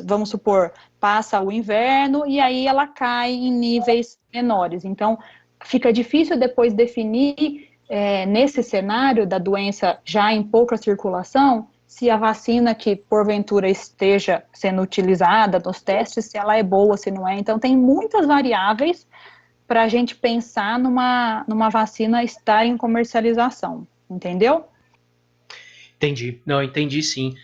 vamos supor, passa o inverno e aí ela cai em níveis menores. Então, fica difícil depois definir, nesse cenário da doença já em pouca circulação, se a vacina que porventura esteja sendo utilizada nos testes, se ela é boa, se não é. Então, tem muitas variáveis para a gente pensar numa vacina estar em comercialização, entendeu? Entendi. Não, entendi sim.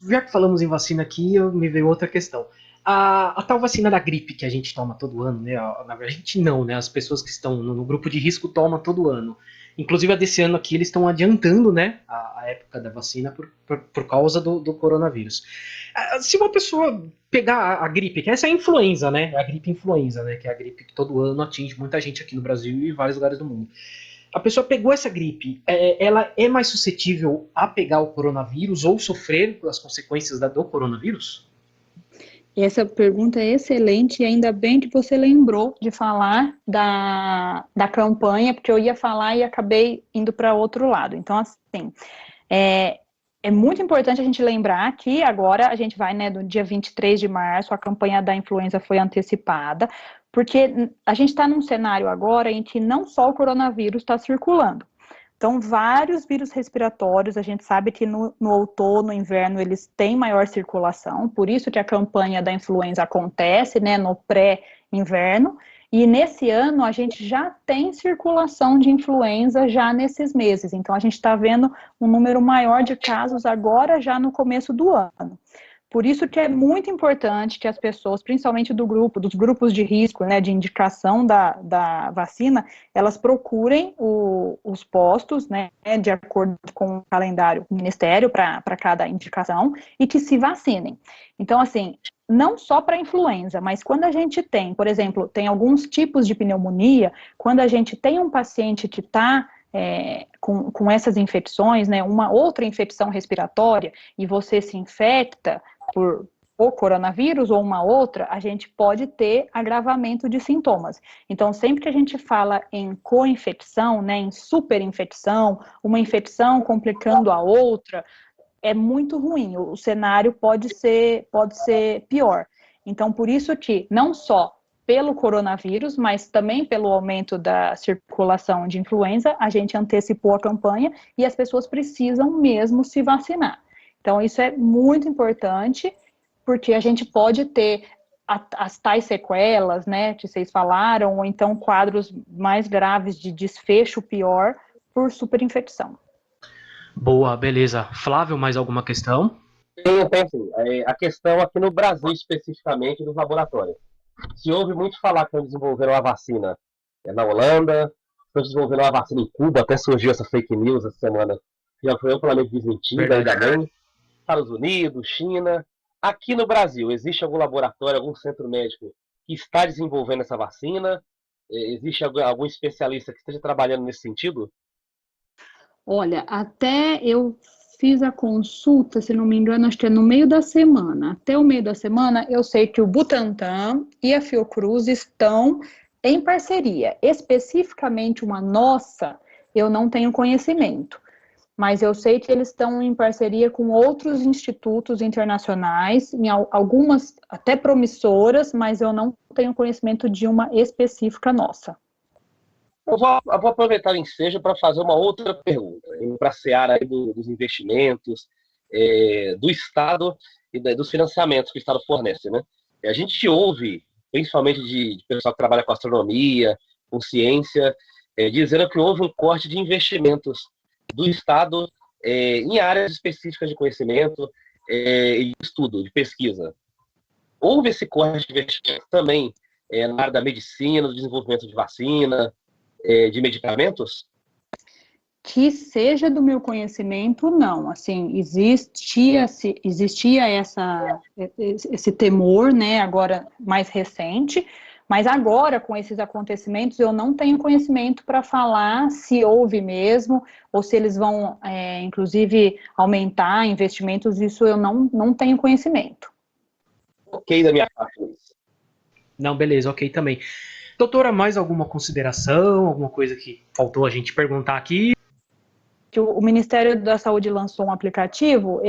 Já que falamos em vacina aqui, me veio outra questão. A tal vacina da gripe que a gente toma todo ano, né? A gente não, né? As pessoas que estão no grupo de risco tomam todo ano. Inclusive, a desse ano aqui, eles estão adiantando, né, a época da vacina por causa do coronavírus. Se uma pessoa pegar a gripe, que essa é a influenza, né? A gripe influenza, né? Que é a gripe que todo ano atinge muita gente aqui no Brasil e em vários lugares do mundo. A pessoa pegou essa gripe, ela é mais suscetível a pegar o coronavírus ou sofrer as consequências do coronavírus? Essa pergunta é excelente e ainda bem que você lembrou de falar da campanha, porque eu ia falar e acabei indo para outro lado. Então, assim, é muito importante a gente lembrar que agora a gente vai, né, no dia 23 de março, a campanha da influenza foi antecipada, porque a gente está num cenário agora em que não só o coronavírus está circulando. Então, vários vírus respiratórios, a gente sabe que no outono, no inverno, eles têm maior circulação, por isso que a campanha da influenza acontece, né, no pré-inverno, e nesse ano a gente já tem circulação de influenza já nesses meses, então a gente está vendo um número maior de casos agora já no começo do ano. Por isso que é muito importante que as pessoas, principalmente dos grupos de risco, né, de indicação da vacina, elas procurem os postos, né, de acordo com o calendário do Ministério para cada indicação, e que se vacinem. Então, assim, não só para influenza, mas quando a gente tem, por exemplo, tem alguns tipos de pneumonia, quando a gente tem um paciente que está com essas infecções, né, uma outra infecção respiratória, e você se infecta por o coronavírus ou uma outra, a gente pode ter agravamento de sintomas. Então, sempre que a gente fala em co-infecção, né, em superinfecção, uma infecção complicando a outra, é muito ruim, o cenário pode ser pior. Então, por isso que, não só pelo coronavírus, mas também pelo aumento da circulação de influenza, a gente antecipou a campanha e as pessoas precisam mesmo se vacinar. Então, isso é muito importante, porque a gente pode ter as tais sequelas, né, que vocês falaram, ou então quadros mais graves de desfecho pior por superinfecção. Boa, beleza. Flávio, mais alguma questão? Tem assim, a questão aqui no Brasil especificamente dos laboratórios. Se ouve muito falar que estão desenvolvendo uma vacina na Holanda, estão desenvolvendo uma vacina em Cuba, até surgiu essa fake news essa semana, já foi amplamente desmentida, ainda bem. Estados Unidos, China. Aqui no Brasil, existe algum laboratório, algum centro médico que está desenvolvendo essa vacina? Existe algum especialista que esteja trabalhando nesse sentido? Olha, até eu fiz a consulta, se não me engano, acho que é no meio da semana. Até o meio da semana, eu sei que o Butantan e a Fiocruz estão em parceria. Especificamente uma nossa, eu não tenho conhecimento. Mas eu sei que eles estão em parceria com outros institutos internacionais, em algumas até promissoras, mas eu não tenho conhecimento de uma específica nossa. Eu vou aproveitar o ensejo para fazer uma outra pergunta, para a seara aí dos investimentos, do Estado e dos financiamentos que o Estado fornece, né? A gente ouve, principalmente de pessoal que trabalha com astronomia, com ciência, dizendo que houve um corte de investimentos do Estado em áreas específicas de conhecimento e de estudo, de pesquisa. Houve esse corte de investimento também na área da medicina, do desenvolvimento de vacina, de medicamentos? Que seja do meu conhecimento, não. Assim, existia esse temor, né, agora mais recente, mas agora, com esses acontecimentos, eu não tenho conhecimento para falar se houve mesmo, ou se eles vão, inclusive, aumentar investimentos, isso eu não tenho conhecimento. Ok da minha parte, Luiz. Não, beleza, ok também. Doutora, mais alguma consideração, alguma coisa que faltou a gente perguntar aqui? Que o Ministério da Saúde lançou um aplicativo,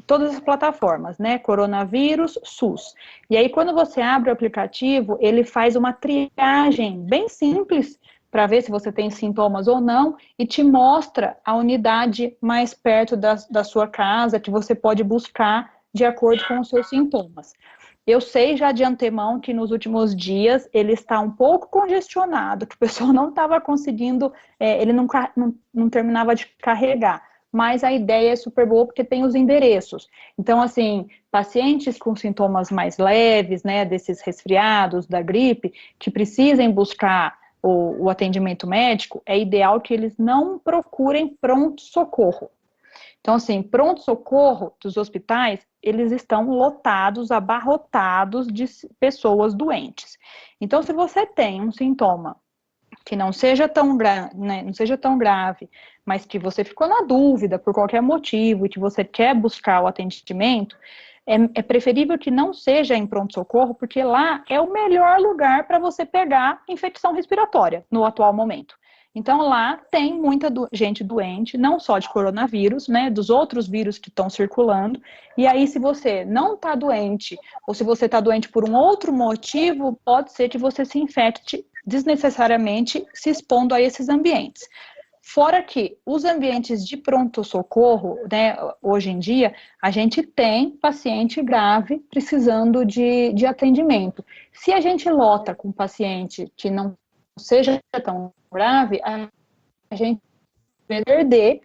todas as plataformas, né, coronavírus, SUS. E aí, quando você abre o aplicativo, ele faz uma triagem bem simples para ver se você tem sintomas ou não, e te mostra a unidade mais perto da sua casa, que você pode buscar de acordo com os seus sintomas. Eu sei já de antemão que nos últimos dias ele está um pouco congestionado, que o pessoal não estava conseguindo, ele não terminava de carregar. Mas a ideia é super boa porque tem os endereços. Então, assim, pacientes com sintomas mais leves, né, desses resfriados, da gripe, que precisem buscar o atendimento médico, é ideal que eles não procurem pronto-socorro. Então, assim, pronto-socorro dos hospitais, eles estão lotados, abarrotados de pessoas doentes. Então, se você tem um sintoma que não seja né, não seja tão grave, mas que você ficou na dúvida por qualquer motivo e que você quer buscar o atendimento, é preferível que não seja em pronto-socorro, porque lá é o melhor lugar para você pegar infecção respiratória no atual momento. Então, lá tem muita gente doente, não só de coronavírus, né, dos outros vírus que estão circulando. E aí, se você não está doente, ou se você está doente por um outro motivo, pode ser que você se infecte desnecessariamente se expondo a esses ambientes. Fora que os ambientes de pronto-socorro, né, hoje em dia, a gente tem paciente grave precisando de atendimento. Se a gente lota com paciente que não seja tão grave, a gente vai perder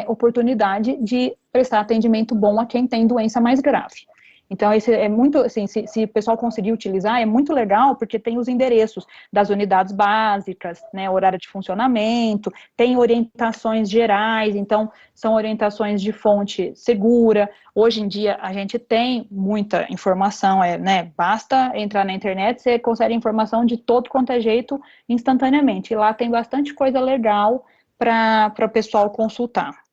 oportunidade de prestar atendimento bom a quem tem doença mais grave. Então, esse é muito, assim, se o pessoal conseguir utilizar, é muito legal, porque tem os endereços das unidades básicas, né, horário de funcionamento, tem orientações gerais, então, são orientações de fonte segura. Hoje em dia, a gente tem muita informação, né, basta entrar na internet, você consegue informação de todo quanto é jeito, instantaneamente. E lá tem bastante coisa legal para o pessoal consultar.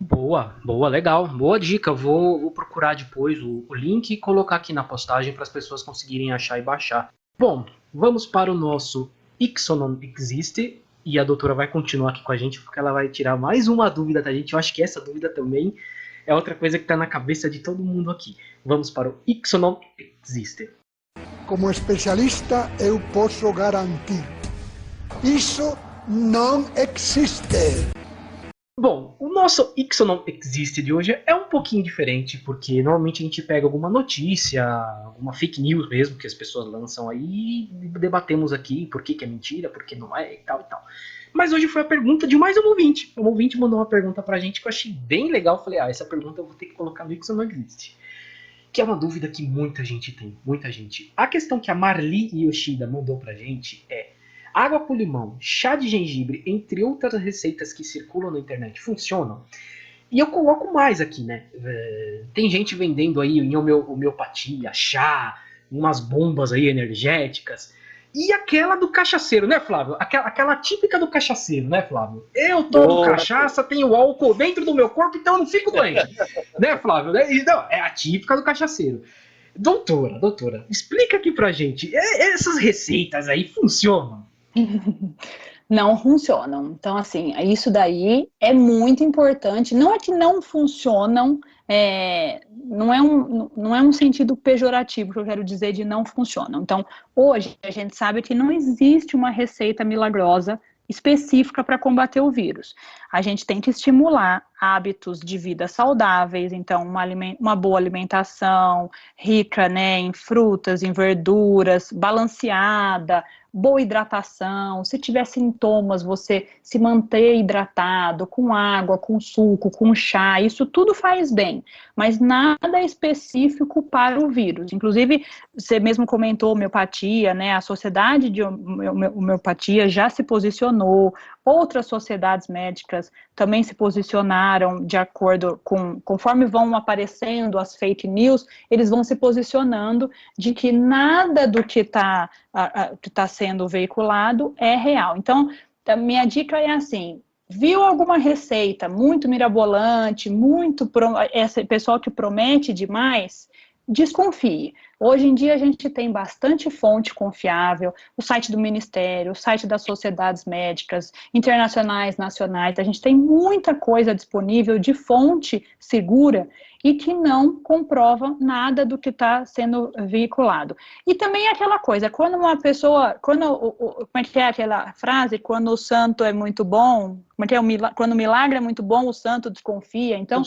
Boa, boa, legal, boa dica. Vou procurar depois o link e colocar aqui na postagem para as pessoas conseguirem achar e baixar. Bom, vamos para o nosso Ixonon Existe e a doutora vai continuar aqui com a gente porque ela vai tirar mais uma dúvida da gente. Eu acho que essa dúvida também é outra coisa que está na cabeça de todo mundo aqui. Vamos para o Ixonon Existe. Como especialista, eu posso garantir: isso não existe. Bom, o nosso Ixonon Existe de hoje é um pouquinho diferente, porque normalmente a gente pega alguma notícia, alguma fake news mesmo, que as pessoas lançam aí, e debatemos aqui por que é mentira, por que não é, e tal e tal. Mas hoje foi a pergunta de mais um ouvinte. Um ouvinte mandou uma pergunta pra gente que eu achei bem legal. Falei, essa pergunta eu vou ter que colocar no Ixonon Existe. Que é uma dúvida que muita gente tem, muita gente. A questão que a Marli Yoshida mandou pra gente é: água com limão, chá de gengibre, entre outras receitas que circulam na internet, funcionam? E eu coloco mais aqui, né? Tem gente vendendo aí em homeopatia, chá, umas bombas aí energéticas. E aquela do cachaceiro, né, Flávio? Aquela típica do cachaceiro, né, Flávio? Eu tomo cachaça, tenho álcool dentro do meu corpo, então eu não fico doente. Né, Flávio? Não, é a típica do cachaceiro. Doutora, explica aqui pra gente. Essas receitas aí funcionam? Não funcionam. Então, assim, isso daí é muito importante. Não é que não funcionam, não é um sentido pejorativo que eu quero dizer de não funcionam. Então, hoje a gente sabe que não existe uma receita milagrosa específica para combater o vírus. A gente tem que estimular hábitos de vida saudáveis, então uma boa alimentação, rica, né, em frutas, em verduras, balanceada, boa hidratação. Se tiver sintomas, você se manter hidratado, com água, com suco, com chá, isso tudo faz bem, mas nada específico para o vírus. Inclusive, você mesmo comentou homeopatia, né, a Sociedade de Homeopatia já se posicionou, outras sociedades médicas também se posicionaram de acordo conforme vão aparecendo as fake news, eles vão se posicionando de que nada do que está sendo veiculado é real. Então, a minha dica é assim: viu alguma receita muito mirabolante, esse pessoal que promete demais, desconfie. Hoje em dia a gente tem bastante fonte confiável, o site do Ministério, o site das sociedades médicas, internacionais, nacionais, a gente tem muita coisa disponível de fonte segura e que não comprova nada do que está sendo veiculado. E também aquela coisa, quando uma pessoa, como é que é aquela frase? Quando o santo é muito bom, quando o milagre é muito bom, o santo desconfia. Então,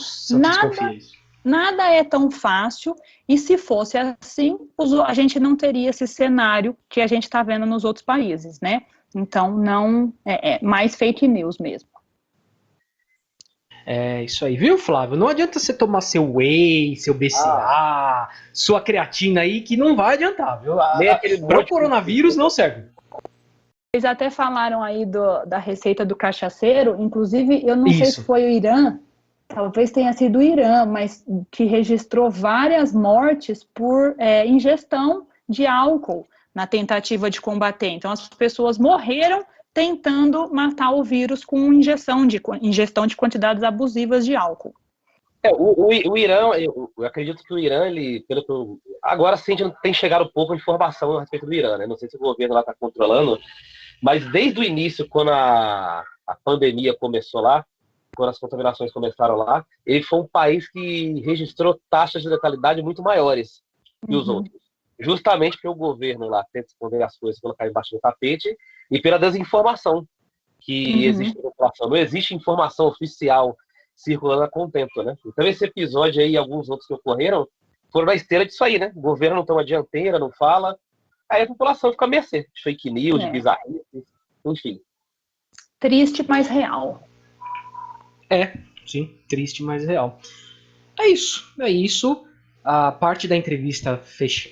nada é tão fácil, e se fosse assim, a gente não teria esse cenário que a gente está vendo nos outros países, né? Então, não é mais fake news mesmo. É isso aí, viu, Flávio? Não adianta você tomar seu whey, seu BCA, sua creatina aí, que não vai adiantar, viu? Para o coronavírus não serve. Eles até falaram aí da receita do cachaceiro, inclusive, eu não sei se foi o Irã, talvez tenha sido o Irã, mas que registrou várias mortes por ingestão de álcool na tentativa de combater. Então, as pessoas morreram tentando matar o vírus com ingestão de quantidades abusivas de álcool. O Irã, eu acredito que o Irã, agora sim a gente tem chegado pouco de informação a respeito do Irã, né? Não sei se o governo lá está controlando, mas desde o início, quando a pandemia começou lá, quando as contaminações começaram lá, ele foi um país que registrou taxas de letalidade muito maiores que os outros. Justamente porque o governo lá tenta esconder as coisas, colocar embaixo do tapete, e pela desinformação que existe na população. Não existe informação oficial circulando a contento, né? Então esse episódio aí e alguns outros que ocorreram foram na esteira disso aí, né? O governo não toma dianteira, não fala, aí a população fica à mercê de fake news, de bizarrices, enfim. Triste, mas real. Sim, triste, mas real. É isso. A parte da entrevista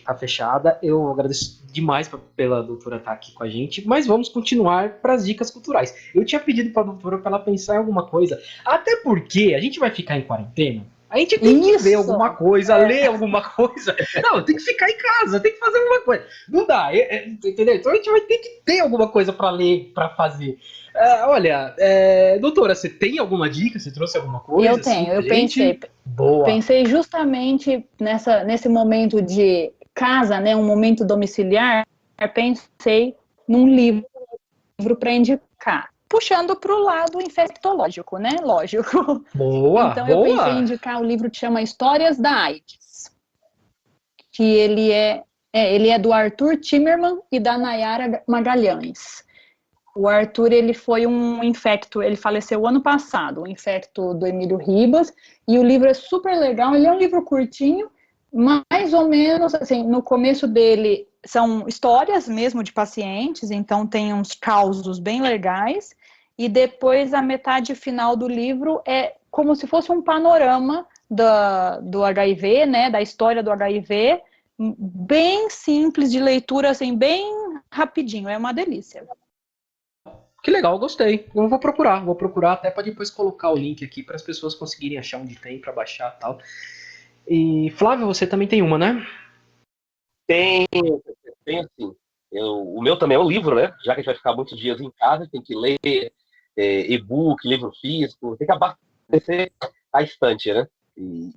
tá fechada. Eu agradeço demais pela doutora estar aqui com a gente, mas vamos continuar para as dicas culturais. Eu tinha pedido para a doutora para ela pensar em alguma coisa, até porque a gente vai ficar em quarentena. A gente tem que ver alguma coisa, ler alguma coisa. Não, tem que ficar em casa, tem que fazer alguma coisa. Não dá, entendeu? Então a gente vai ter que ter alguma coisa para ler, para fazer. Olha, doutora, você tem alguma dica? Você trouxe alguma coisa? Eu tenho, eu pensei. Boa. Pensei justamente nesse momento de casa, né, um momento domiciliar, pensei num livro para indicar. Puxando para o lado infectológico, né? Lógico. Boa, então eu pensei em indicar o livro que chama Histórias da AIDS, que ele é do Arthur Timerman e da Nayara Magalhães. O Arthur, ele foi um infecto, ele faleceu ano passado, um infecto do Emílio Ribas, e o livro é super legal, ele é um livro curtinho, mais ou menos, assim, no começo dele são histórias mesmo de pacientes, então tem uns causos bem legais, e depois a metade final do livro é como se fosse um panorama do HIV, né, da história do HIV, bem simples de leitura, assim, bem rapidinho, é uma delícia. Que legal, gostei. Eu vou procurar até para depois colocar o link aqui para as pessoas conseguirem achar onde tem para baixar e tal. E Flávio, você também tem uma, né? Tem sim. O meu também é um livro, né? Já que a gente vai ficar muitos dias em casa, tem que ler e-book, livro físico, tem que abastecer a estante, né?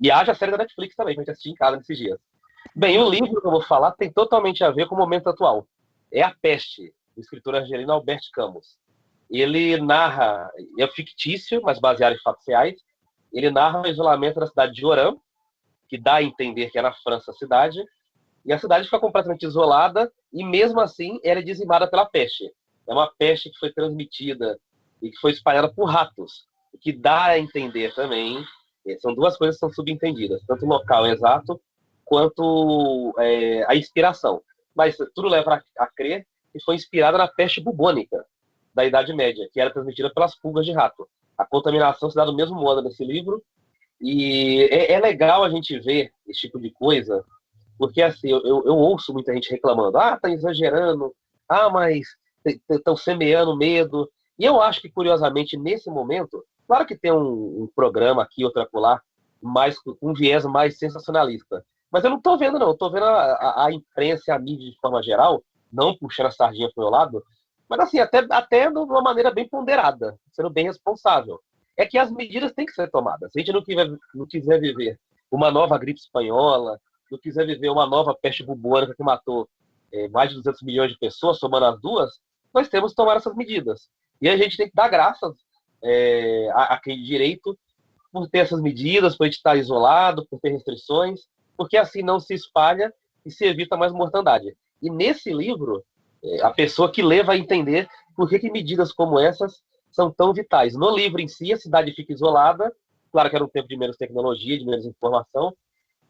E haja a série da Netflix também, que a gente assistir em casa nesses dias. Bem, o livro que eu vou falar tem totalmente a ver com o momento atual. É A Peste, do escritor argelino Albert Camus. Ele narra, é fictício, mas baseado em fatos reais, ele narra o isolamento da cidade de Oran, que dá a entender que é na França a cidade, e a cidade fica completamente isolada, e mesmo assim ela é dizimada pela peste. É uma peste que foi transmitida e que foi espalhada por ratos. O que dá a entender também, são duas coisas que são subentendidas, tanto o local exato quanto a inspiração. Mas tudo leva a crer que foi inspirada na peste bubônica da Idade Média, que era transmitida pelas pulgas de rato. A contaminação se dá do mesmo modo nesse livro, e é legal a gente ver esse tipo de coisa, porque assim, eu ouço muita gente reclamando, tá exagerando, mas estão semeando medo. E eu acho que, curiosamente, nesse momento, claro que tem um programa aqui, outro acolá, mais, com um viés mais sensacionalista. Mas eu não estou vendo, não. Eu estou vendo a imprensa, a mídia de forma geral, não puxando a sardinha para o meu lado, mas assim, até de uma maneira bem ponderada, sendo bem responsável. É que as medidas têm que ser tomadas. Se a gente não quiser viver uma nova gripe espanhola, não quiser viver uma nova peste bubônica que matou mais de 200 milhões de pessoas, somando as duas, nós temos que tomar essas medidas. E a gente tem que dar graças a quem de direito por ter essas medidas, por a gente estar isolado, por ter restrições, porque assim não se espalha e se evita mais mortandade. E nesse livro, a pessoa que lê vai entender por que medidas como essas são tão vitais. No livro em si, a cidade fica isolada, claro que era um tempo de menos tecnologia, de menos informação,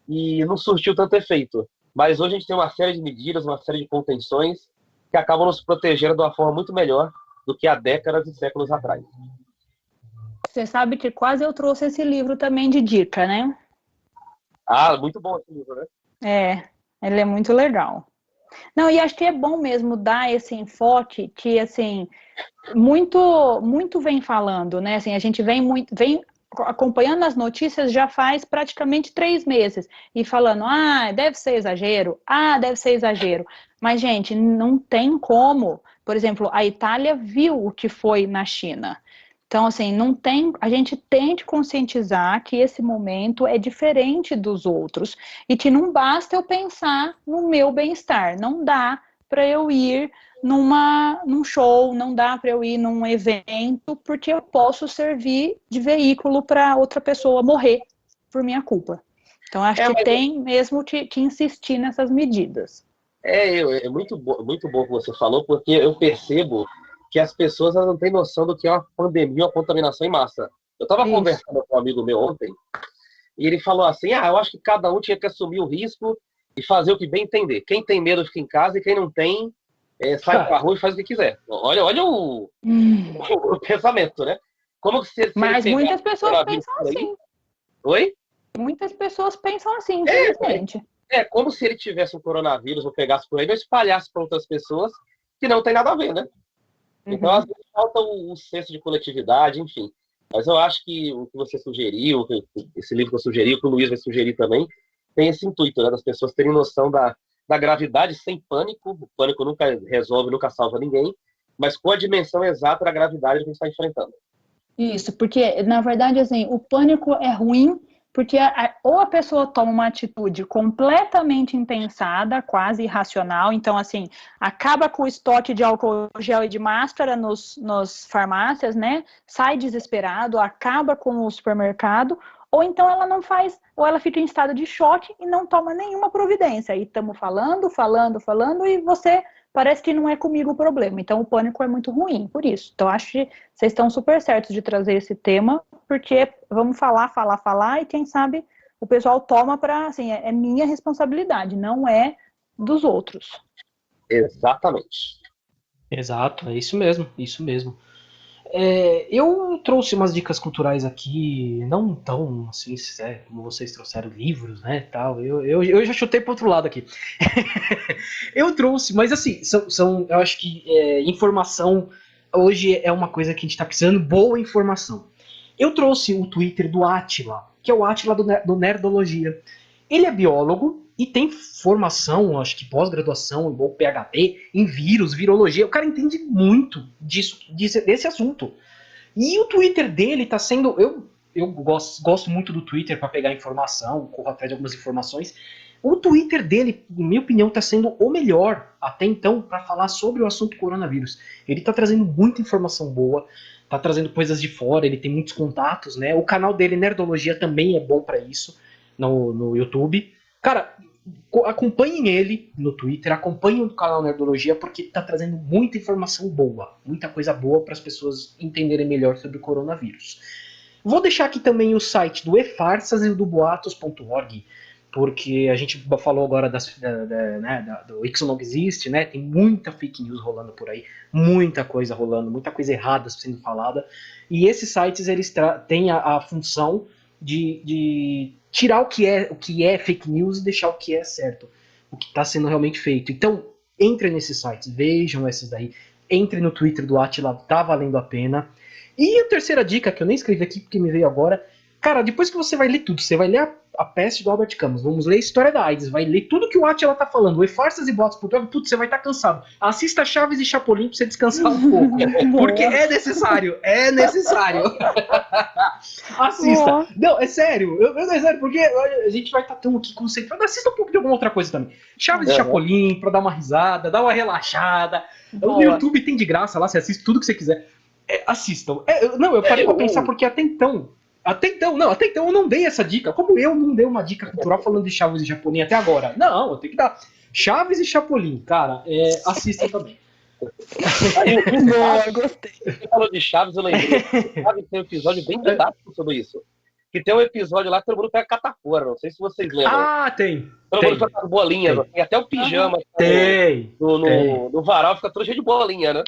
e não surtiu tanto efeito. Mas hoje a gente tem uma série de medidas, uma série de contenções que acabam nos protegendo de uma forma muito melhor do que há décadas e séculos atrás. Você sabe que quase eu trouxe esse livro também de dica, né? Muito bom esse livro, né? Ele é muito legal. Não, e acho que é bom mesmo dar esse enfoque que, assim, muito vem falando, né? Assim, a gente vem acompanhando as notícias já faz praticamente 3 meses e falando, deve ser exagero, deve ser exagero. Mas, gente, não tem como. Por exemplo, a Itália viu o que foi na China. Então, assim, a gente tem que conscientizar que esse momento é diferente dos outros e que não basta eu pensar no meu bem-estar, não dá para eu ir num show, não dá para eu ir num evento, porque eu posso servir de veículo para outra pessoa morrer por minha culpa. Então, acho que tem mesmo que insistir nessas medidas. É muito bom que você falou, porque eu percebo que as pessoas não têm noção do que é uma pandemia, uma contaminação em massa. Eu estava conversando com um amigo meu ontem, e ele falou assim, eu acho que cada um tinha que assumir o risco e fazer o que bem entender. Quem tem medo fica em casa e quem não tem, sai pra rua e faz o que quiser. Olha o pensamento, né? Como se Mas muitas pessoas pensam assim. Oi? Muitas pessoas pensam assim, infelizmente. É como se ele tivesse um coronavírus ou pegasse por aí e não espalhasse para outras pessoas que não tem nada a ver, né? Então, às vezes, falta o senso de coletividade, enfim. Mas eu acho que o que você sugeriu, esse livro que eu sugeri, o que o Luiz vai sugerir também, tem esse intuito, né? Das pessoas terem noção da gravidade sem pânico. O pânico nunca resolve, nunca salva ninguém, mas com a dimensão exata da gravidade que a gente está enfrentando. Isso, porque, na verdade, assim, o pânico é ruim porque ou a pessoa toma uma atitude completamente impensada, quase irracional, então, assim, acaba com o estoque de álcool gel e de máscara nos farmácias, né? Sai desesperado, acaba com o supermercado, ou então ela não faz, ou ela fica em estado de choque e não toma nenhuma providência. E estamos falando, e você parece que não é comigo o problema. Então, o pânico é muito ruim por isso. Então, acho que vocês estão super certos de trazer esse tema, porque vamos falar, e quem sabe o pessoal toma para, assim, é minha responsabilidade, não é dos outros. Exatamente. Exato, é isso mesmo, isso mesmo. Eu trouxe umas dicas culturais aqui, não tão assim, como vocês trouxeram livros, né, tal. Eu já chutei pro outro lado aqui. Eu trouxe, mas assim, eu acho que informação hoje é uma coisa que a gente tá precisando, boa informação. Eu trouxe o Twitter do Átila, que é o Átila do Nerdologia. Ele é biólogo e tem formação, acho que pós-graduação, ou PhD, em vírus, virologia. O cara entende muito desse assunto. E o Twitter dele tá sendo... Eu gosto muito do Twitter para pegar informação, corro atrás de algumas informações. O Twitter dele, em minha opinião, tá sendo o melhor até então para falar sobre o assunto coronavírus. Ele tá trazendo muita informação boa, tá trazendo coisas de fora, ele tem muitos contatos, né? O canal dele, Nerdologia, também é bom para isso, no YouTube. Cara, acompanhem ele no Twitter, acompanhem o canal Nerdologia, porque tá trazendo muita informação boa, muita coisa boa para as pessoas entenderem melhor sobre o coronavírus. Vou deixar aqui também o site do efarsas e do boatos.org, porque a gente falou agora do Isso Não Existe, né? Tem muita fake news rolando por aí, muita coisa rolando, muita coisa errada sendo falada. E esses sites, eles têm a função de tirar o que é fake news e deixar o que é certo, o que está sendo realmente feito. Então, entrem nesses sites, vejam esses daí, entrem no Twitter do Átila, tá valendo a pena. E a terceira dica, que eu nem escrevi aqui porque me veio agora, cara, depois que você vai ler tudo, você vai ler a Peste do Albert Camus, vamos ler a História da AIDS, vai ler tudo que o Átila tá falando, o E-Farsas e Boatos por tudo, você vai estar cansado. Assista Chaves e Chapolin pra você descansar um pouco, porque é necessário. Assista. Boa. Não, é sério, é sério, porque a gente vai estar tão aqui concentrado, assista um pouco de alguma outra coisa também. Chaves e Chapolin, pra dar uma risada, dar uma relaxada. No YouTube tem de graça lá, você assiste tudo que você quiser. Assistam. Eu parei pra pensar porque até então eu não dei essa dica. Como eu não dei uma dica cultural falando de Chaves e Chapolin até agora? Não, eu tenho que dar. Chaves e Chapolin, cara, assistam também. Boa, gostei. Você falou de Chaves, eu lembrei. Chaves tem um episódio bem didático sobre isso. Que tem um episódio lá que todo mundo pega catafora, não sei se vocês lembram. Ah, tem. Todo mundo joga as bolinhas, tem até o pijama. Tem. No varal fica todo cheio de bolinha, né?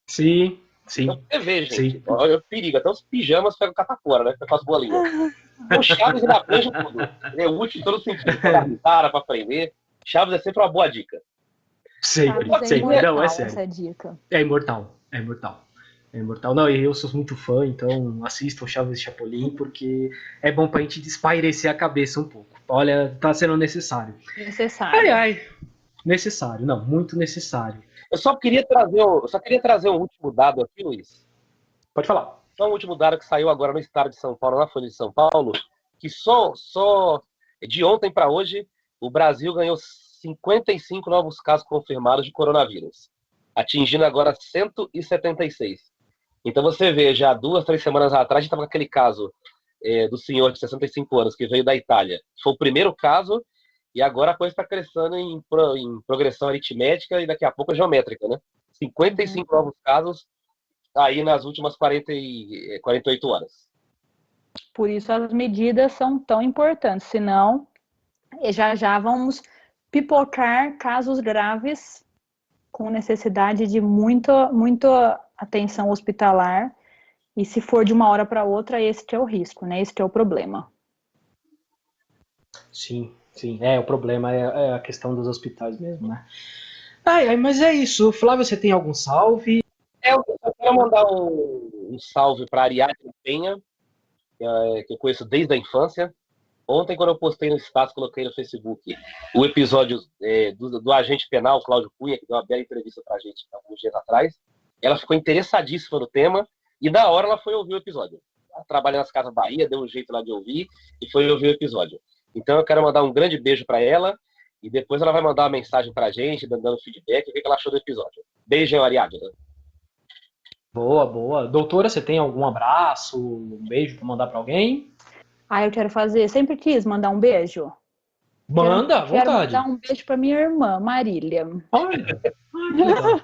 Sim. Então você vê, gente. Olha o perigo. Até os pijamas pegam catafora, né? Fica com as bolinhas. O Chaves ainda aprende tudo. Ele é útil em todo sentido. Pra dar risada, pra aprender. Chaves é sempre uma boa dica. Sempre. Não, é sério. Essa dica. É imortal. Não, e eu sou muito fã, então assistam Chaves e Chapolin, porque é bom pra gente espairecer a cabeça um pouco. Olha, tá sendo necessário. Necessário. Não, muito necessário. Eu só queria trazer um último dado aqui, Luiz. Pode falar. Só um último dado que saiu agora no estado de São Paulo, na Folha de São Paulo, que só de ontem para hoje, o Brasil ganhou 55 novos casos confirmados de coronavírus, atingindo agora 176. Então você vê, já 2-3 semanas atrás, a gente estava com aquele caso do senhor de 65 anos que veio da Itália. Foi o primeiro caso. E agora a coisa está crescendo em progressão aritmética e daqui a pouco geométrica, né? 55 novos casos aí nas últimas 48 horas. Por isso as medidas são tão importantes, senão já vamos pipocar casos graves com necessidade de muita atenção hospitalar. E se for de uma hora para outra, esse que é o risco, né? Esse que é o problema. Sim, o problema é a questão dos hospitais mesmo, né? Mas é isso. Flávio, você tem algum salve? Eu quero mandar um salve para a Ariadne Penha, que eu conheço desde a infância. Ontem, quando eu postei no status, coloquei no Facebook o episódio do agente penal, Cláudio Cunha, que deu uma bela entrevista para a gente alguns dias atrás. Ela ficou interessadíssima no tema e na hora ela foi ouvir o episódio. Ela trabalha nas Casas Bahia, deu um jeito lá de ouvir e foi ouvir o episódio. Então eu quero mandar um grande beijo para ela e depois ela vai mandar uma mensagem pra gente, dando feedback, o que ela achou do episódio. Beijo, Ariadne. Boa. Doutora, você tem algum abraço, um beijo para mandar para alguém? Eu quero fazer, sempre quis mandar um beijo. Manda, à vontade. Quero mandar um beijo para minha irmã, Marília. Olha, que legal.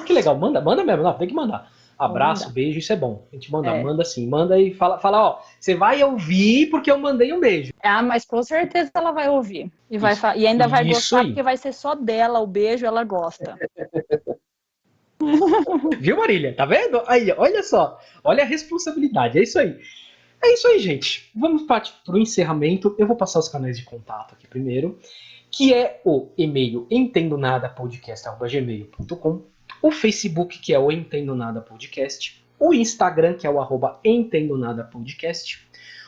Que legal, manda mesmo, não, tem que mandar. Abraço, beijo, isso é bom. A gente manda sim, manda e fala, ó, você vai ouvir porque eu mandei um beijo. Mas com certeza ela vai ouvir. E ainda vai gostar porque vai ser só dela o beijo, ela gosta. Viu, Marília? Tá vendo? Aí, olha só, olha a responsabilidade, é isso aí. É isso aí, gente. Vamos partir pro encerramento. Eu vou passar os canais de contato aqui primeiro, que é o e-mail entendonadapodcast@gmail.com, o Facebook, que é o Entendo Nada Podcast, o Instagram, que é o @entendonadapodcast,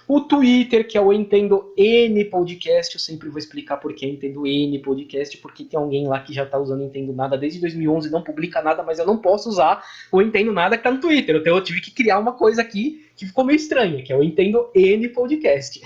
o Twitter, que é o Entendo N Podcast. Eu sempre vou explicar por que Entendo N Podcast, porque tem alguém lá que já tá usando Entendo Nada desde 2011, não publica nada, mas eu não posso usar o Entendo Nada que tá no Twitter. Então eu tive que criar uma coisa aqui que ficou meio estranha, que é o Entendo N Podcast.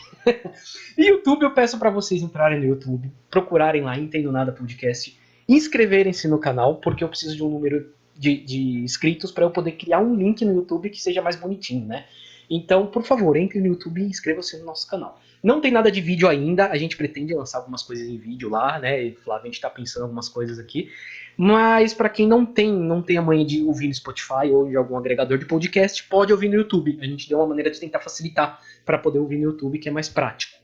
E YouTube, eu peço para vocês entrarem no YouTube, procurarem lá Entendo Nada Podcast, inscreverem-se no canal, porque eu preciso de um número de inscritos para eu poder criar um link no YouTube que seja mais bonitinho, né? Então, por favor, entre no YouTube e inscreva-se no nosso canal. Não tem nada de vídeo ainda, a gente pretende lançar algumas coisas em vídeo lá, né? E Flávio, a gente tá pensando em algumas coisas aqui. Mas para quem não tem a manha de ouvir no Spotify ou de algum agregador de podcast, pode ouvir no YouTube. A gente deu uma maneira de tentar facilitar para poder ouvir no YouTube, que é mais prático.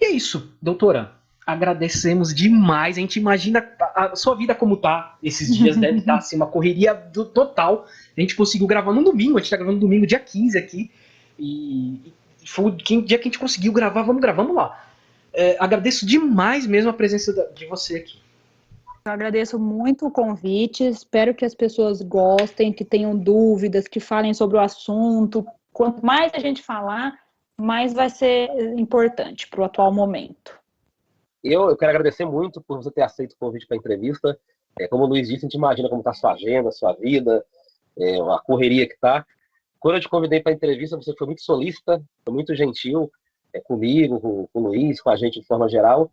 E é isso, doutora. Agradecemos demais. A gente imagina a sua vida como tá esses dias. Deve estar assim, uma correria total. A gente conseguiu gravar no domingo. A gente tá gravando no domingo, dia 15 aqui. E foi o dia que a gente conseguiu gravar. Vamos lá. Agradeço demais mesmo a presença de você aqui. Eu agradeço muito o convite. Espero que as pessoas gostem, que tenham dúvidas, que falem sobre o assunto. Quanto mais a gente falar, mais vai ser importante para o atual momento. Eu quero agradecer muito por você ter aceito o convite para a entrevista. Como o Luiz disse, a gente imagina como está a sua agenda, a sua vida, a correria que está. Quando eu te convidei para a entrevista, você foi muito solícita, foi muito gentil comigo, com o Luiz, com a gente de forma geral.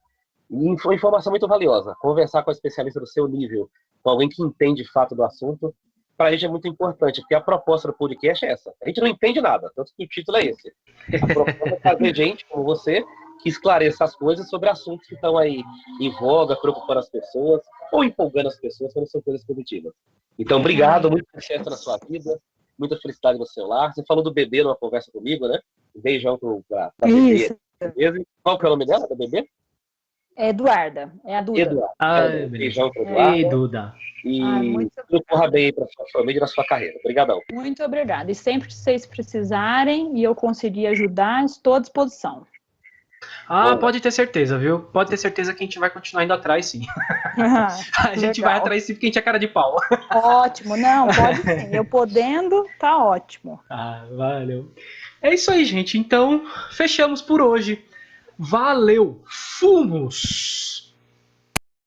E foi informação muito valiosa. Conversar com a especialista do seu nível, com alguém que entende de fato do assunto, para a gente é muito importante, porque a proposta do podcast é essa. A gente não entende nada, tanto que o título é esse. A proposta é fazer gente como você que esclareça as coisas sobre assuntos que estão aí em voga, preocupando as pessoas, ou empolgando as pessoas quando são coisas positivas. Então, obrigado, muito sucesso na sua vida, muita felicidade no seu lar. Você falou do bebê numa conversa comigo, né? Um beijão para a bebê. Qual que é o nome dela, da bebê? É Eduarda, é a Duda. Eduarda. Um beijão para Eduarda. Ei, Duda. E tudo corra bem aí para sua família e na sua carreira. Obrigadão. Muito obrigada. E sempre que vocês precisarem e eu conseguir ajudar, estou à disposição. Pode ter certeza, viu? Pode ter certeza que a gente vai continuar indo atrás, sim. A gente vai atrás sim, porque a gente é cara de pau. Ótimo, não, pode sim. Eu podendo, tá ótimo. Valeu. É isso aí, gente. Então, fechamos por hoje. Valeu! Fomos!